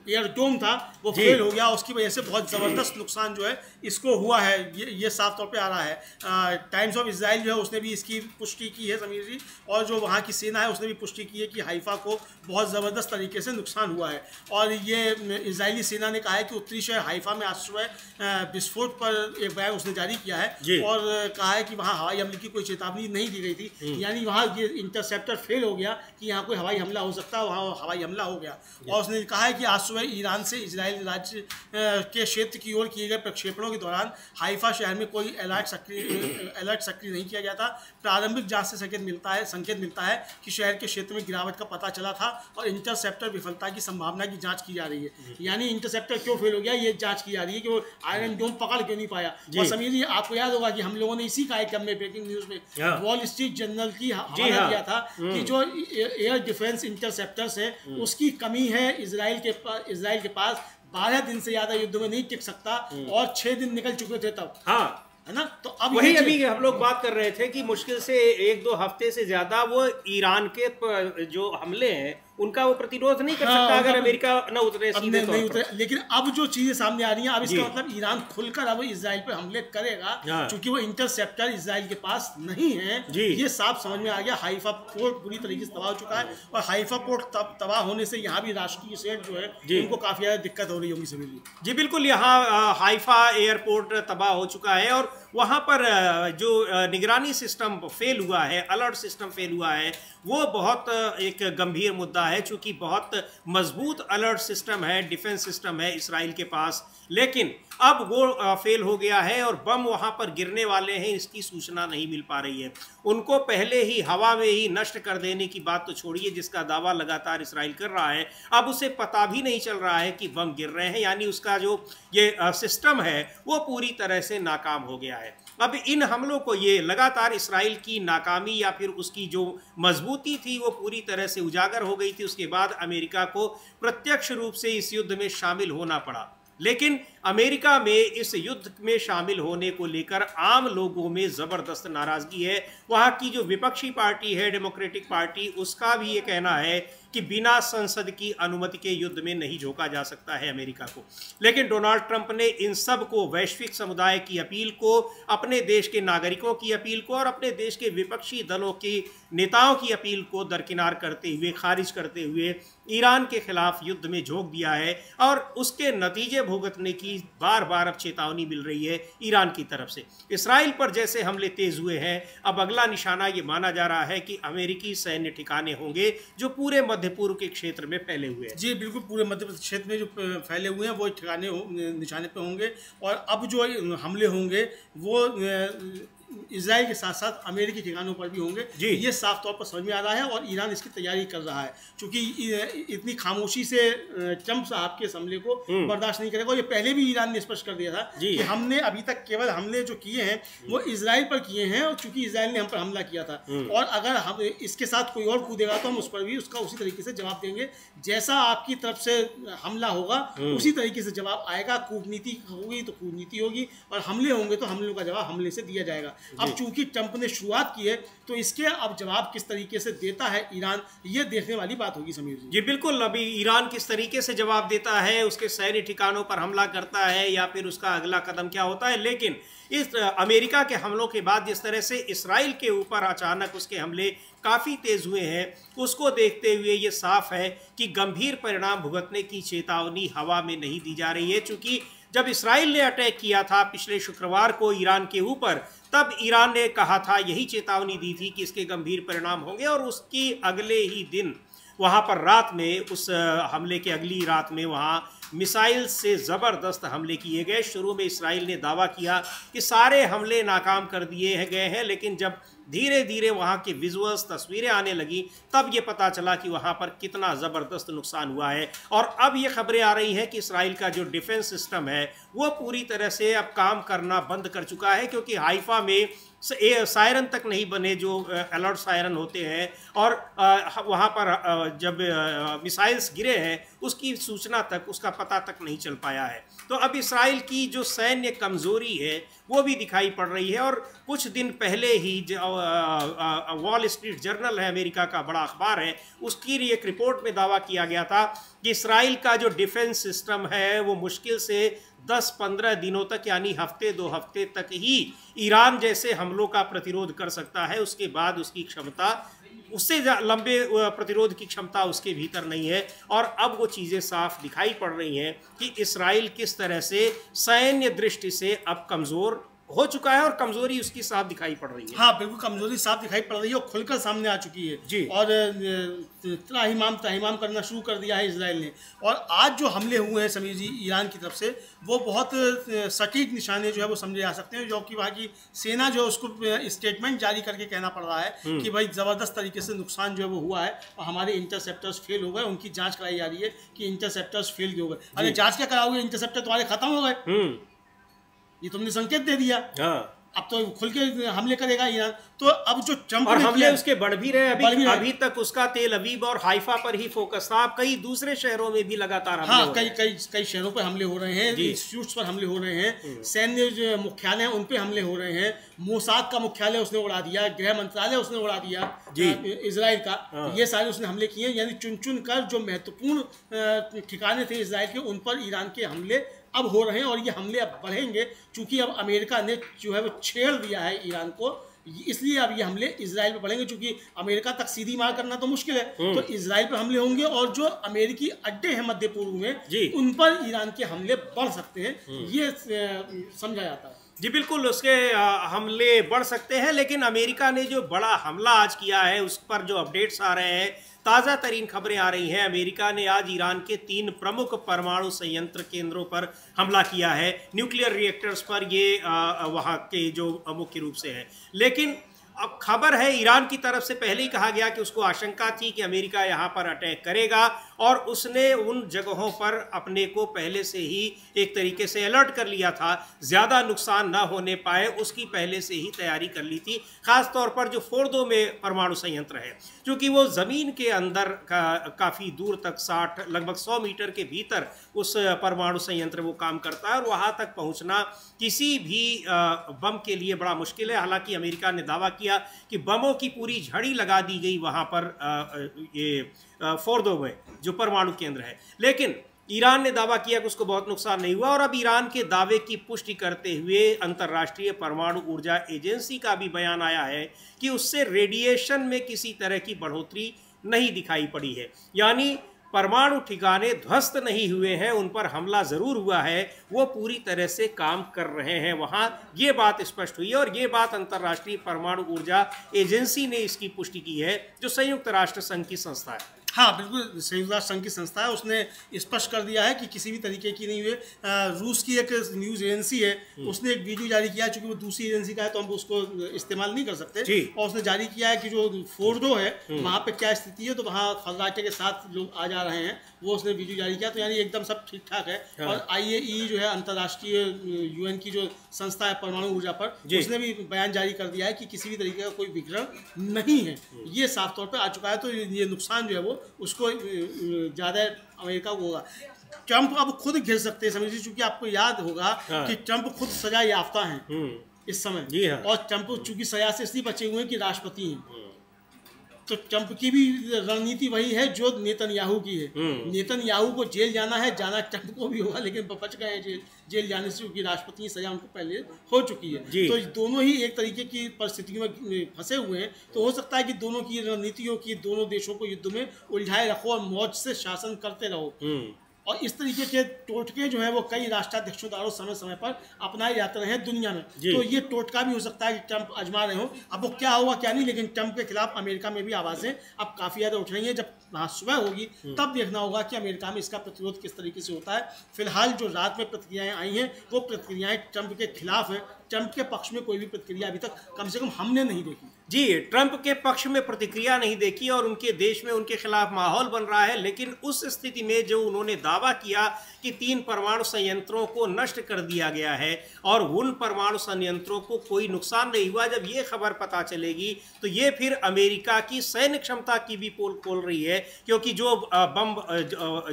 एयर डोम था वो फेल हो गया, उसकी वजह से बहुत ज़बरदस्त नुकसान जो है इसको हुआ है, ये साफ तौर पे आ रहा है। टाइम्स ऑफ इजराइल जो है उसने भी इसकी पुष्टि की है समीर जी, और जो वहाँ की सेना है उसने भी पुष्टि की है कि हाइफा को बहुत ज़बरदस्त तरीके से नुकसान हुआ है। और ये इजरायली सेना ने कहा है कि उत्तरी शहर हाइफा में आज सुबह विस्फोट पर एक बयान उसने जारी किया है और कहा है कि वहाँ हवाई हमले की कोई चेतावनी नहीं दी गई थी, यानी वहाँ ये इंटरसेप्टर फेल हो गया कि यहाँ कोई हवाई हमला हो सकता है, वहाँ हवाई हमला हो गया। और उसने कहा है कि आज सुबह ईरान से इजराइल राज्य के क्षेत्र की ओर किए गए प्रक्षेपणों के दौरान हाइफा शहर में कोई अलर्ट सक्रिय नहीं किया गया था। प्रारंभिक जांच से संकेत मिलता है कि शहर के क्षेत्र में गिरावट का पता चला था और इंटरसेप्टर विफलता की संभावना की जांच की जा रही है। यानी इंटरसेप्टर क्यों फेल हो गया ये जांच की जा रही है कि वो आयरन डोम पकड़ क्यों नहीं पाया। और समीर जी आपको याद होगा कि हम लोगों ने इसी कार्यक्रम में ब्रेकिंग न्यूज में वॉल स्ट्रीट जर्नल की हवाला दिया था कि जो एयर डिफेंस इंटरसेप्टर्स है उसकी कमी है। इजराइल के पास 12 दिन से ज्यादा युद्ध में नहीं टिक सकता और 6 दिन निकल चुके थे तब, हाँ है ना। तो अब वही अभी हम लोग बात कर रहे थे कि मुश्किल से 1-2 हफ्ते से ज्यादा वो ईरान के जो हमले हैं उनका वो प्रतिरोध नहीं कर सकता अगर अमेरिका न उतरे सीधे तौर पर। लेकिन अब जो चीजें सामने आ रही हैं, अब इसका मतलब ईरान खुलकर अब इजराइल पर हमले करेगा क्योंकि वो इंटरसेप्टर इजराइल के पास नहीं है, ये साफ समझ में आ गया। हाइफा पोर्ट पूरी तरीके से तबाह हो चुका है और हाइफा पोर्ट तबाह होने से यहाँ भी राष्ट्रीय सेठ जो है उनको काफी ज्यादा दिक्कत हो रही होगी सभी। जी बिल्कुल, यहाँ हाइफा एयरपोर्ट तबाह हो चुका है और वहाँ पर जो निगरानी सिस्टम फेल हुआ है, अलर्ट सिस्टम फेल हुआ है, वो बहुत एक गंभीर मुद्दा है। चूंकि बहुत मजबूत अलर्ट सिस्टम है, डिफेंस सिस्टम है इजराइल के पास, लेकिन अब वो फेल हो गया है और बम वहाँ पर गिरने वाले हैं इसकी सूचना नहीं मिल पा रही है। उनको पहले ही हवा में ही नष्ट कर देने की बात तो छोड़िए, जिसका दावा लगातार इजराइल कर रहा है, अब उसे पता भी नहीं चल रहा है कि बम गिर रहे हैं, यानी उसका जो ये सिस्टम है वो पूरी तरह से नाकाम हो गया है। अब इन हमलों को ये लगातार इजराइल की नाकामी या फिर उसकी जो मजबूती थी वो पूरी तरह से उजागर हो गई थी। उसके बाद अमेरिका को प्रत्यक्ष रूप से इस युद्ध में शामिल होना पड़ा, लेकिन अमेरिका में इस युद्ध में शामिल होने को लेकर आम लोगों में ज़बरदस्त नाराज़गी है। वहाँ की जो विपक्षी पार्टी है डेमोक्रेटिक पार्टी, उसका भी ये कहना है कि बिना संसद की अनुमति के युद्ध में नहीं झोंका जा सकता है अमेरिका को। लेकिन डोनाल्ड ट्रंप ने इन सब को, वैश्विक समुदाय की अपील को, अपने देश के नागरिकों की अपील को और अपने देश के विपक्षी दलों के नेताओं की अपील को दरकिनार करते हुए, खारिज करते हुए ईरान के खिलाफ युद्ध में झोंक दिया है और उसके नतीजे भुगतने की बार बार अब चेतावनी मिल रही है ईरान की तरफ से। इसराइल पर जैसे हमले तेज हुए हैं, अब अगला निशाना ये माना जा रहा है कि अमेरिकी सैन्य ठिकाने होंगे जो पूरे मध्य पूर्व के क्षेत्र में फैले हुए हैं। जी बिल्कुल, पूरे मध्य पूर्व क्षेत्र में जो फैले हुए हैं वो ठिकाने निशाने पे होंगे, और अब जो हमले होंगे वो इजराइल के साथ साथ अमेरिकी ठिकानों पर भी होंगे। ये साफ तौर पर समझ में आ रहा है और ईरान इसकी तैयारी कर रहा है, क्योंकि इतनी खामोशी से ट्रंप साहब के हमले को बर्दाश्त नहीं करेगा। और ये पहले भी ईरान ने स्पष्ट कर दिया था कि हमने अभी तक केवल हमले जो किए हैं वो इजराइल पर किए हैं, और चूंकि इजराइल ने हम पर हमला किया था, और अगर हम इसके साथ कोई और कूदेगा तो हम उस पर भी उसका उसी तरीके से जवाब देंगे। जैसा आपकी तरफ से हमला होगा उसी तरीके से जवाब आएगा। कूटनीति होगी तो कूटनीति होगी, और हमले होंगे तो हमलों का जवाब हमले से दिया जाएगा। अब चूंकि ट्रंप ने शुरुआत की है तो इसके अब जवाब किस तरीके से देता है ईरान, ये देखने वाली बात होगी समीर जी। जी बिल्कुल, अभी ईरान किस तरीके से जवाब देता है, उसके सैन्य ठिकानों पर हमला करता है या फिर उसका अगला कदम क्या होता है। लेकिन इस अमेरिका के हमलों के बाद जिस तरह से इसराइल के ऊपर अचानक उसके हमले काफ़ी तेज हुए हैं, उसको देखते हुए ये साफ है कि गंभीर परिणाम भुगतने की चेतावनी हवा में नहीं दी जा रही है। चूंकि जब इसराइल ने अटैक किया था पिछले शुक्रवार को ईरान के ऊपर, तब ईरान ने कहा था, यही चेतावनी दी थी कि इसके गंभीर परिणाम होंगे, और उसकी अगले ही दिन वहाँ पर रात में, उस हमले के अगली रात में वहाँ मिसाइल से ज़बरदस्त हमले किए गए। शुरू में इसराइल ने दावा किया कि सारे हमले नाकाम कर दिए गए हैं, लेकिन जब धीरे धीरे वहाँ के विजुअल्स, तस्वीरें आने लगी, तब ये पता चला कि वहाँ पर कितना ज़बरदस्त नुकसान हुआ है। और अब ये खबरें आ रही हैं कि इसराइल का जो डिफेंस सिस्टम है वो पूरी तरह से अब काम करना बंद कर चुका है, क्योंकि हाइफा में सायरन तक नहीं बने जो अलर्ट सायरन होते हैं, और वहाँ पर जब मिसाइल्स गिरे हैं उसकी सूचना तक, उसका पता तक नहीं चल पाया है। तो अब इसराइल की जो सैन्य कमज़ोरी है वो भी दिखाई पड़ रही है। और कुछ दिन पहले ही वॉल स्ट्रीट जर्नल है, अमेरिका का बड़ा अखबार है, उसकी एक रिपोर्ट में दावा किया गया था कि इसराइल का जो डिफेंस सिस्टम है वो मुश्किल से 10-15 दिनों तक, यानी हफ्ते 2 हफ्ते तक ही ईरान जैसे हमलों का प्रतिरोध कर सकता है। उसके बाद उसकी क्षमता, उससे लंबे प्रतिरोध की क्षमता उसके भीतर नहीं है। और अब वो चीज़ें साफ दिखाई पड़ रही हैं कि इसराइल किस तरह से सैन्य दृष्टि से अब कमज़ोर हो चुका है, और कमजोरी उसकी साफ दिखाई पड़ रही है। हाँ बिल्कुल, कमजोरी साफ दिखाई पड़ रही है और खुलकर सामने आ चुकी है जी। और त्राहिमाम करना शुरू कर दिया है इजराइल ने। और आज जो हमले हुए हैं समीर जी ईरान की तरफ से, वो बहुत सटीक निशाने जो है वो समझे जा सकते हैं, जो कि वहाँ की सेना जो है उसको स्टेटमेंट जारी करके कहना पड़ रहा है कि भाई ज़बरदस्त तरीके से नुकसान जो है वो हुआ है, और हमारे इंटरसेप्टर्स फेल हो गए। उनकी जाँच कराई जा रही है कि इंटरसेप्टर्स फेल क्यों हो गए। अरे जाँच क्या कराओगे, इंटरसेप्टर तुम्हारे खत्म हो गए, ये तुमने संकेत दे दिया। अब तो खुल के हमले करेगा ईरान। तो अब जो ट्रंप और हमले उसके बढ़ भी रहे, अभी तक उसका तेल अवीव और हाइफा पर ही फोकस था। कई दूसरे शहरों में भी लगातार हमले हो रहे हैं। कई शहरों पर हमले हो रहे हैं, इंस्टीट्यूट्स पर हमले हो रहे हैं, सैन्य जो मुख्यालय हैं उन पे हमले हो रहे हैं। मोसाद का मुख्यालय उसने उड़ा दिया, गृह मंत्रालय उसने उड़ा दिया इजराइल का। ये सारे उसने हमले किए, यानी चुन चुन कर जो महत्वपूर्ण ठिकाने थे इजराइल के, उन पर ईरान के हमले अब हो रहे हैं। और ये हमले अब बढ़ेंगे, चूंकि अब अमेरिका ने जो है वो छेड़ दिया है ईरान को, इसलिए अब ये हमले इजराइल पर बढ़ेंगे। चूंकि अमेरिका तक सीधी मार करना तो मुश्किल है, तो इजराइल पर हमले होंगे, और जो अमेरिकी अड्डे हैं मध्य पूर्व में उन पर ईरान के हमले बढ़ सकते हैं, ये समझा जाता है। जी बिल्कुल, उसके हमले बढ़ सकते हैं। लेकिन अमेरिका ने जो बड़ा हमला आज किया है उस पर जो अपडेट्स आ रहे हैं, ताज़ा तरीन खबरें आ रही हैं, अमेरिका ने आज ईरान के 3 प्रमुख परमाणु संयंत्र केंद्रों पर हमला किया है, न्यूक्लियर रिएक्टर्स पर। ये वहाँ के जो मुख्य रूप से है। लेकिन अब खबर है ईरान की तरफ से पहले ही कहा गया कि उसको आशंका थी कि अमेरिका यहाँ पर अटैक करेगा, और उसने उन जगहों पर अपने को पहले से ही एक तरीके से अलर्ट कर लिया था, ज़्यादा नुकसान ना होने पाए उसकी पहले से ही तैयारी कर ली थी। ख़ास तौर पर जो फोर्दो में परमाणु संयंत्र है, क्योंकि वो ज़मीन के अंदर काफ़ी दूर तक लगभग 100 मीटर के भीतर उस परमाणु संयंत्र वो काम करता है, और वहाँ तक पहुँचना किसी भी बम के लिए बड़ा मुश्किल है। हालांकि अमेरिका ने दावा किया कि बमों की पूरी झड़ी लगा दी गई वहाँ पर ये फोर्दो में जो परमाणु केंद्र है, लेकिन ईरान ने दावा किया कि उसको बहुत नुकसान नहीं हुआ। और अब ईरान के दावे की पुष्टि करते हुए अंतर्राष्ट्रीय परमाणु ऊर्जा एजेंसी का भी बयान आया है कि उससे रेडिएशन में किसी तरह की बढ़ोतरी नहीं दिखाई पड़ी है। यानी परमाणु ठिकाने ध्वस्त नहीं हुए हैं, उन पर हमला जरूर हुआ है, वो पूरी तरह से काम कर रहे हैं वहां, ये बात स्पष्ट हुई है। और ये बात अंतर्राष्ट्रीय परमाणु ऊर्जा एजेंसी ने इसकी पुष्टि की है, जो संयुक्त राष्ट्र संघ की संस्था है। हाँ बिल्कुल, संयुक्त राष्ट्र संघ की संस्था है, उसने स्पष्ट कर दिया है कि किसी भी तरीके की नहीं हुई। रूस की एक न्यूज़ एजेंसी है, उसने एक वीडियो जारी किया, चूंकि वो दूसरी एजेंसी का है तो हम उसको इस्तेमाल नहीं कर सकते, और उसने जारी किया है कि जो फोर्डो है वहाँ पे क्या स्थिति है, तो वहाँ खलनाटे के साथ लोग आ जा रहे हैं, वो उसने वीडियो जारी किया। तो यानी एकदम सब ठीक ठाक है। हाँ। और IAEA जो है अंतर्राष्ट्रीय UN की जो संस्था है परमाणु ऊर्जा पर, उसने भी बयान जारी कर दिया है कि किसी भी तरीके का कोई विकिरण नहीं है, ये साफ तौर पर आ चुका है। तो ये नुकसान जो है वो उसको ज़्यादा अमेरिका को होगा। ट्रंप अब खुद घिर सकते हैं समझिए, क्योंकि आपको याद होगा कि ट्रंप खुद सजा याफ्ता हैं इस समय। जी हाँ। और ट्रंप चूंकि सजा से इसलिए बचे हुए हैं कि राष्ट्रपति हैं, तो ट्रंप की भी रणनीति वही है जो नेतन्याहू की है। नेतन्याहू को जेल जाना है, जाना ट्रंप को भी होगा, लेकिन बच गए हैं जेल जाने से, क्योंकि राष्ट्रपति की सजा उनको पहले हो चुकी है। तो दोनों ही एक तरीके की परिस्थितियों में फंसे हुए हैं। तो हो सकता है कि दोनों की रणनीतियों की, दोनों देशों को युद्ध में उलझाए रखो और मौज से शासन करते रहो। और इस तरीके के टोटके जो है वो कई राष्ट्राध्यक्षों द्वारा समय समय पर अपनाए जाते रहे हैं दुनिया में। तो ये टोटका भी हो सकता है कि ट्रंप आजमा रहे हो। अब वो क्या होगा क्या नहीं, लेकिन ट्रंप के खिलाफ अमेरिका में भी आवाज़ें अब काफ़ी ज़्यादा उठ रही हैं। जब सुबह होगी तब देखना होगा कि अमेरिका में इसका प्रतिरोध किस तरीके से होता है। फिलहाल जो रात में प्रतिक्रियाएं आई हैं वो प्रतिक्रियाएं ट्रंप के खिलाफ हैं। ट्रंप के पक्ष में कोई भी प्रतिक्रिया अभी तक कम से कम हमने नहीं देखी। जी, ट्रंप के पक्ष में प्रतिक्रिया नहीं देखी और उनके देश में उनके खिलाफ माहौल बन रहा है। लेकिन उस स्थिति में जो उन्होंने दावा किया कि 3 परमाणु संयंत्रों को नष्ट कर दिया गया है और उन परमाणु संयंत्रों को कोई नुकसान नहीं हुआ, जब ये खबर पता चलेगी तो ये फिर अमेरिका की सैन्य क्षमता की भी पोल खोल रही है, क्योंकि जो बम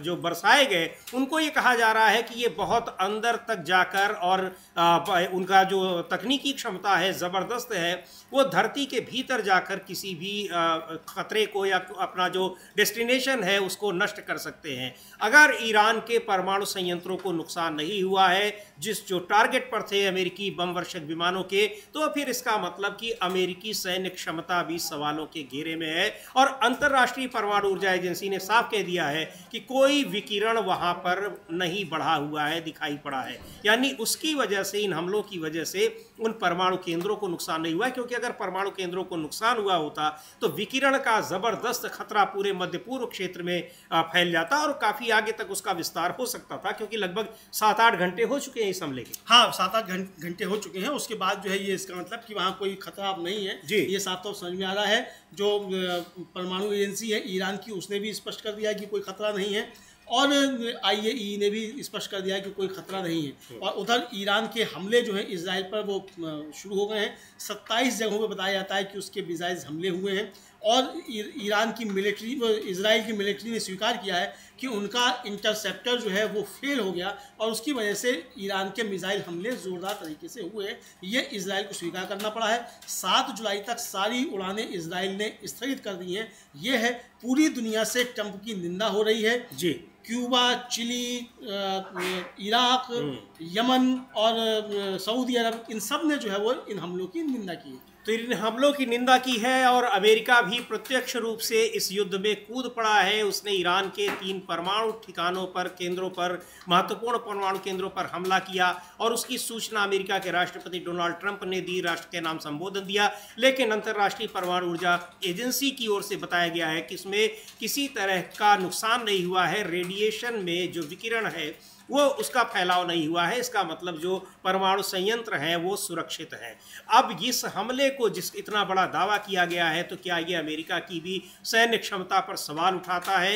जो बरसाए गए उनको ये कहा जा रहा है कि ये बहुत अंदर तक जाकर और उनका जो तकनीकी क्षमता है ज़बरदस्त है, वो धरती के भीतर जाकर किसी भी खतरे को या अपना जो डेस्टिनेशन है उसको नष्ट कर सकते हैं। अगर ईरान के परमाणु संयंत्रों को नुकसान नहीं हुआ है जो टारगेट पर थे अमेरिकी बम वर्षक विमानों के, तो फिर इसका मतलब कि अमेरिकी सैन्य क्षमता भी सवालों के घेरे में है। और अंतर्राष्ट्रीय परमाणु ऊर्जा एजेंसी ने साफ कह दिया है कि कोई विकिरण वहां पर नहीं बढ़ा हुआ है, दिखाई पड़ा है। यानी उसकी वजह से, इन हमलों की वजह से उन परमाणु केंद्रों को नुकसान नहीं हुआ है, क्योंकि अगर परमाणु केंद्रों को नुकसान हुआ होता तो विकिरण का जबरदस्त खतरा पूरे मध्य पूर्व क्षेत्र में फैल जाता और काफी आगे तक उसका विस्तार हो सकता था, क्योंकि लगभग 7-8 घंटे हो चुके हैं इस हमले के। हाँ, 7-8 घंटे हो चुके हैं। उसके बाद जो है ये इसका मतलब कि वहाँ कोई खतरा अब नहीं है, ये साफ तौर समझ में आ रहा है। जो परमाणु एजेंसी है ईरान की, उसने भी स्पष्ट कर दिया है कि कोई खतरा नहीं है, और IAEA ने भी स्पष्ट कर दिया है कि कोई खतरा नहीं है। और उधर ईरान के हमले जो हैं इजराइल पर वो शुरू हो गए हैं। 27 जगहों पर बताया जाता है कि उसके मिसाइल हमले हुए हैं, और ईरान की मिलिट्री, इजराइल की मिलिट्री ने स्वीकार किया है कि उनका इंटरसेप्टर जो है वो फेल हो गया, और उसकी वजह से ईरान के मिसाइल हमले ज़ोरदार तरीके से हुए। ये इजराइल को स्वीकार करना पड़ा है। 7 जुलाई तक सारी उड़ानें इजराइल ने स्थगित कर दी हैं। ये है, पूरी दुनिया से ट्रंप की निंदा हो रही है। जी, क्यूबा, चिली, इराक, यमन और सऊदी अरब, इन सब ने जो है वो इन हमलों की निंदा की है। तो इन हमलों की निंदा की है, और अमेरिका भी प्रत्यक्ष रूप से इस युद्ध में कूद पड़ा है। उसने ईरान के 3 परमाणु ठिकानों पर, केंद्रों पर, महत्वपूर्ण परमाणु केंद्रों पर हमला किया, और उसकी सूचना अमेरिका के राष्ट्रपति डोनाल्ड ट्रंप ने दी, राष्ट्र के नाम संबोधन दिया। लेकिन अंतर्राष्ट्रीय परमाणु ऊर्जा एजेंसी की ओर से बताया गया है कि इसमें किसी तरह का नुकसान नहीं हुआ है। रेडिएशन में जो विकिरण है वो उसका फैलाव नहीं हुआ है। इसका मतलब जो परमाणु संयंत्र हैं वो सुरक्षित हैं। अब इस हमले को जिस इतना बड़ा दावा किया गया है, तो क्या ये अमेरिका की भी सैन्य क्षमता पर सवाल उठाता है?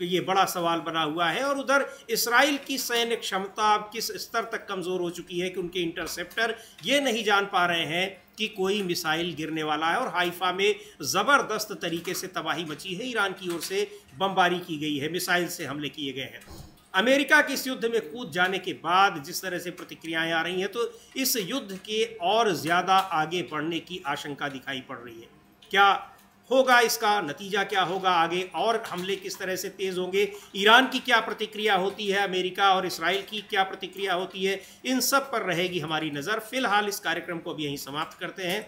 ये बड़ा सवाल बना हुआ है। और उधर इसराइल की सैन्य क्षमता किस स्तर तक कमज़ोर हो चुकी है कि उनके इंटरसेप्टर ये नहीं जान पा रहे हैं कि कोई मिसाइल गिरने वाला है। और हाइफा में ज़बरदस्त तरीके से तबाही मची है, ईरान की ओर से बमबारी की गई है, मिसाइल से हमले किए गए हैं। अमेरिका के इस युद्ध में कूद जाने के बाद जिस तरह से प्रतिक्रियाएं आ रही हैं, तो इस युद्ध के और ज़्यादा आगे बढ़ने की आशंका दिखाई पड़ रही है। क्या होगा इसका नतीजा, क्या होगा आगे, और हमले किस तरह से तेज़ होंगे, ईरान की क्या प्रतिक्रिया होती है, अमेरिका और इसराइल की क्या प्रतिक्रिया होती है, इन सब पर रहेगी हमारी नज़र। फिलहाल इस कार्यक्रम को भी यहीं समाप्त करते हैं।